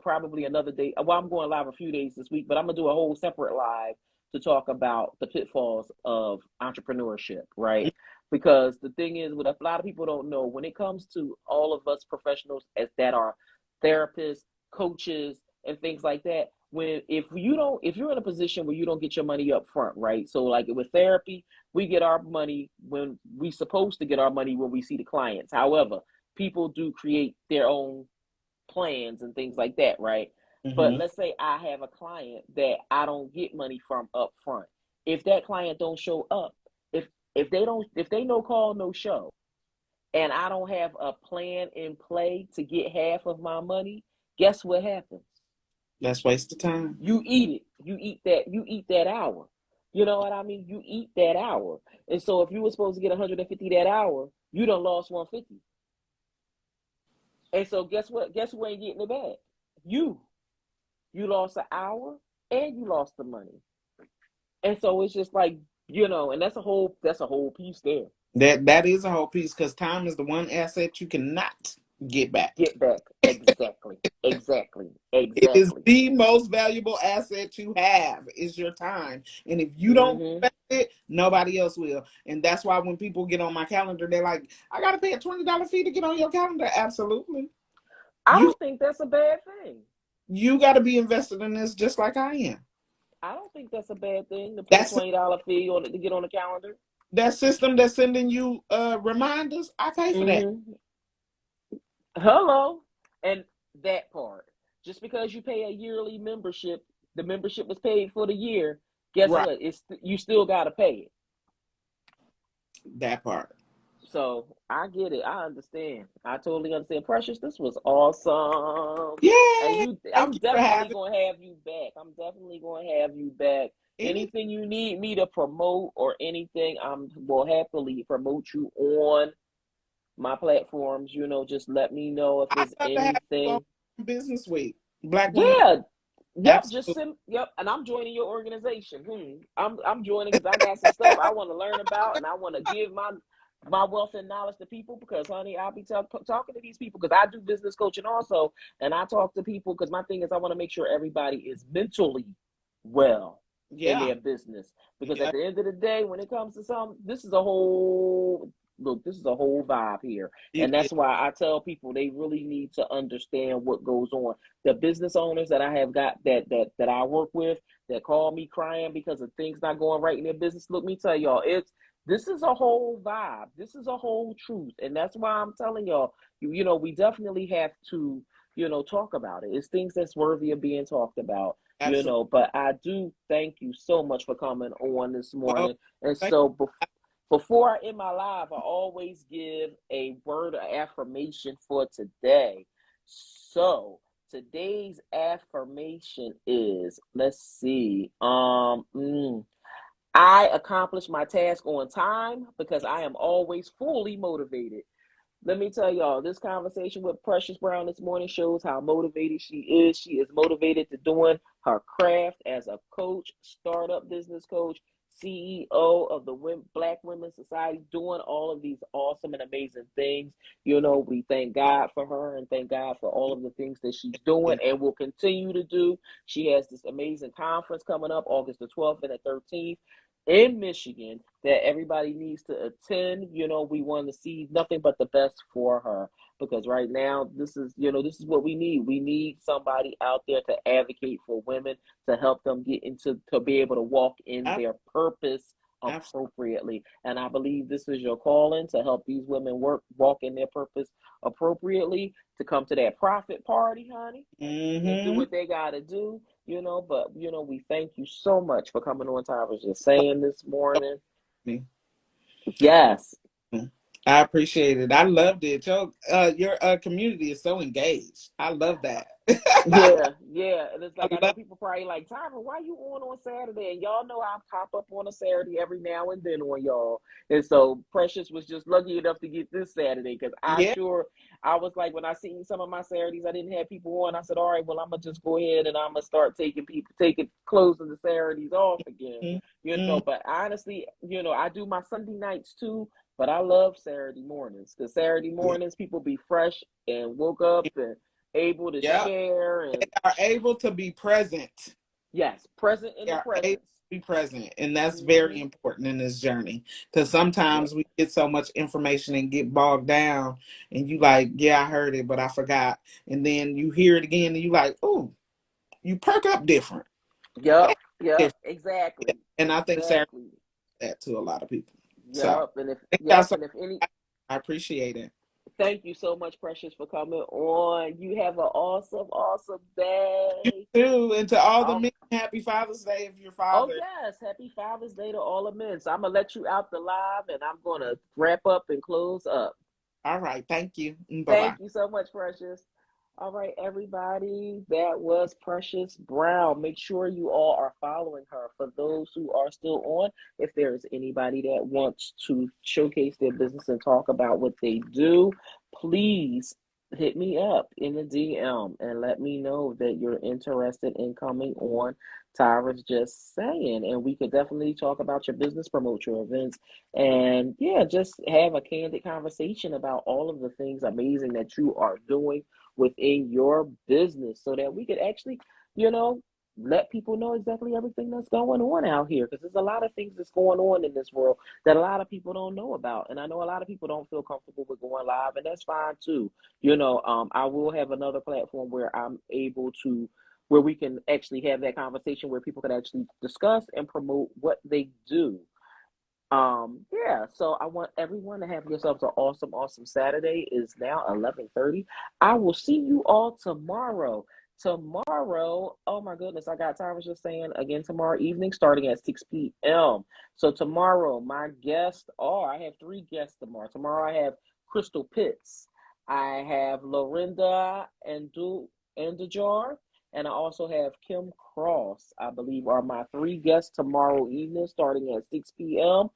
Probably another day. Well, I'm going live a few days this week, but I'm gonna do a whole separate live to talk about the pitfalls of entrepreneurship, right? Because the thing is, what a lot of people don't know, when it comes to all of us professionals as that are therapists, coaches, and things like that, when if you're in a position where you don't get your money up front, right? So like with therapy, we get our money when we supposed to get our money when we see the clients. However, people do create their own plans and things like that, right? But mm-hmm. let's say I have a client that I don't get money from up front. If that client don't show up, if they no call, no show, and I don't have a plan in play to get half of my money, guess what happens? That's waste of time. You eat it. You eat that hour. You know what I mean? You eat that hour. And so if you were supposed to get 150 that hour, you done lost 150. And so guess what? Guess who ain't getting it back? You. You lost an hour and you lost the money. And so it's just like, and that's a whole piece there. That is a whole piece because time is the one asset you cannot get back. Get back. Exactly. Exactly. is Exactly. the most valuable asset you have is your time. And if you don't Hmm. respect it, nobody else will. And that's why when people get on my calendar, they're like, I gotta pay a $20 fee to get on your calendar. Absolutely. I You don't think that's a bad thing. you gotta be invested in this just like I am. I don't think that's a bad thing to pay a That's $20 fee on it to get on the calendar. that system that's sending you reminders. I pay for that. Hmm. Hello, and that part. Just because you pay a yearly membership, the membership was paid for the year. Guess Right. what? It's you still got to pay it. That part. So I get it. I understand. I totally understand. Precious, this was awesome. And Yay! I'm Thank you for definitely having gonna have you back. I'm definitely gonna have you back. any. Anything you need me to promote or anything, I'm will happily promote you on my platforms. Just let me know if I'd there's love to have you on anything. Business Week. Black women. Yeah, yep. Just Absolutely. send. Yep, and I'm joining your organization. I'm joining because I got some stuff I want to learn about, and I want to give my wealth and knowledge to people. Because, honey, I'll be talking to these people because I do business coaching also, and I talk to people because my thing is I want to make sure everybody is mentally well in Yeah. their business. Because at Yeah. the end of the day, when it comes to some, this is a whole look. This is a whole vibe here, and It, that's why I tell people they really need to understand what goes on. The business owners that I have got that I work with that call me crying because of things not going right in their business. Look, me tell y'all, this is a whole vibe. This is a whole truth, and that's why I'm telling y'all. We definitely have to talk about it. It's things that's worthy of being talked about. absolutely. But I do thank you so much for coming on this Well, morning. And thank so before I end my live, I always give a word of affirmation for today. So today's affirmation is, let's see, I accomplish my task on time because I am always fully motivated. Let me tell y'all, this conversation with Precious Brown this morning shows how motivated she is. She is motivated to doing her craft as a coach, startup business coach, CEO of the Black Women's Society, doing all of these awesome and amazing things. We thank God for her and thank God for all of the things that she's doing you. and will continue to do. She has this amazing conference coming up August the 12th and the 13th in Michigan that everybody needs to attend. We want to see nothing but the best for her because right now this is what we need. We need somebody out there to advocate for women to help them get into to be able to walk in Ab- their purpose Absolutely. appropriately. And I believe this is your calling to help these women walk in their purpose appropriately, to come to that profit party, honey, and do Mm-hmm. what they got to do. But we thank you so much for coming on time. I was just saying this morning. Yes. I appreciate it. I loved it. Your community is so engaged. I love that. Yeah, yeah. And it's I like I know love. people probably like, Tyra, why you on Saturday? And y'all know I pop up on a Saturday every now and then on y'all. And so Precious was just lucky enough to get this Saturday because Yeah. I was like, when I seen some of my Saturdays I didn't have people on, I said, all right, well, I'm gonna just go ahead and I'm gonna start taking closing the Saturdays off again. Mm-hmm. But honestly, I do my Sunday nights too. But I love Saturday mornings because Saturday mornings people be fresh and woke up and able to Yeah. share They and are able to be present. yes, present in They the are able presence. to be present. And that's very Hmm. important in this journey. Because Yep. sometimes we get so much information and get bogged down and you like, yeah, I heard it, but I forgot. And then you hear it again and you like, oh, you perk up different. Yep. Hey, Yep. different. Yeah. Exactly. And I think Sarah Exactly. did that to a lot of people. So Yep. And if thank y'all yep, so and if any much. I appreciate it. thank you so much, Precious, for coming on. You have an awesome, awesome You day. too. And to all the Um, men, happy Father's Day if your oh father. yes, happy Father's Day to all the men. So I'm gonna let you out the live and I'm gonna wrap up and close up. All right. Thank you. Bye bye. Thank you so much, Precious. All right, everybody. That was Precious Brown. Make sure you all are following her. For those who are still on, if there is anybody that wants to showcase their business and talk about what they do, please hit me up in the DM and let me know that you're interested in coming on Tyra's Just Saying. And we could definitely talk about your business, promote your events, and yeah, just have a candid conversation about all of the things amazing that you are doing within your business so that we could actually, you know, let people know exactly everything that's going on out here, because there's a lot of things that's going on in this world that a lot of people don't know about. And I know a lot of people don't feel comfortable with going live, and that's fine too. I will have another platform where I'm able to, where we can actually have that conversation where people can actually discuss and promote what they do. Yeah, so I want everyone to have yourselves an awesome, awesome Saturday. It's now 11:30. I will see you all tomorrow. Tomorrow, oh my goodness, I got time. I was just saying again tomorrow evening, starting at 6 p.m. So tomorrow, my guests are, I have three guests tomorrow. Tomorrow I have Crystal Pitts. I have Lorinda and Dejar. And I also have Kim Cross, I believe, are my three guests tomorrow evening, starting at 6 p.m.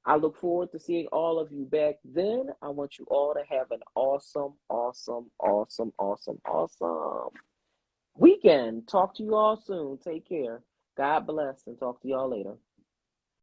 I look forward to seeing all of you back then. I want you all to have an awesome, awesome, awesome, awesome, awesome weekend. Talk to you all soon. Take care. God bless, and talk to y'all later.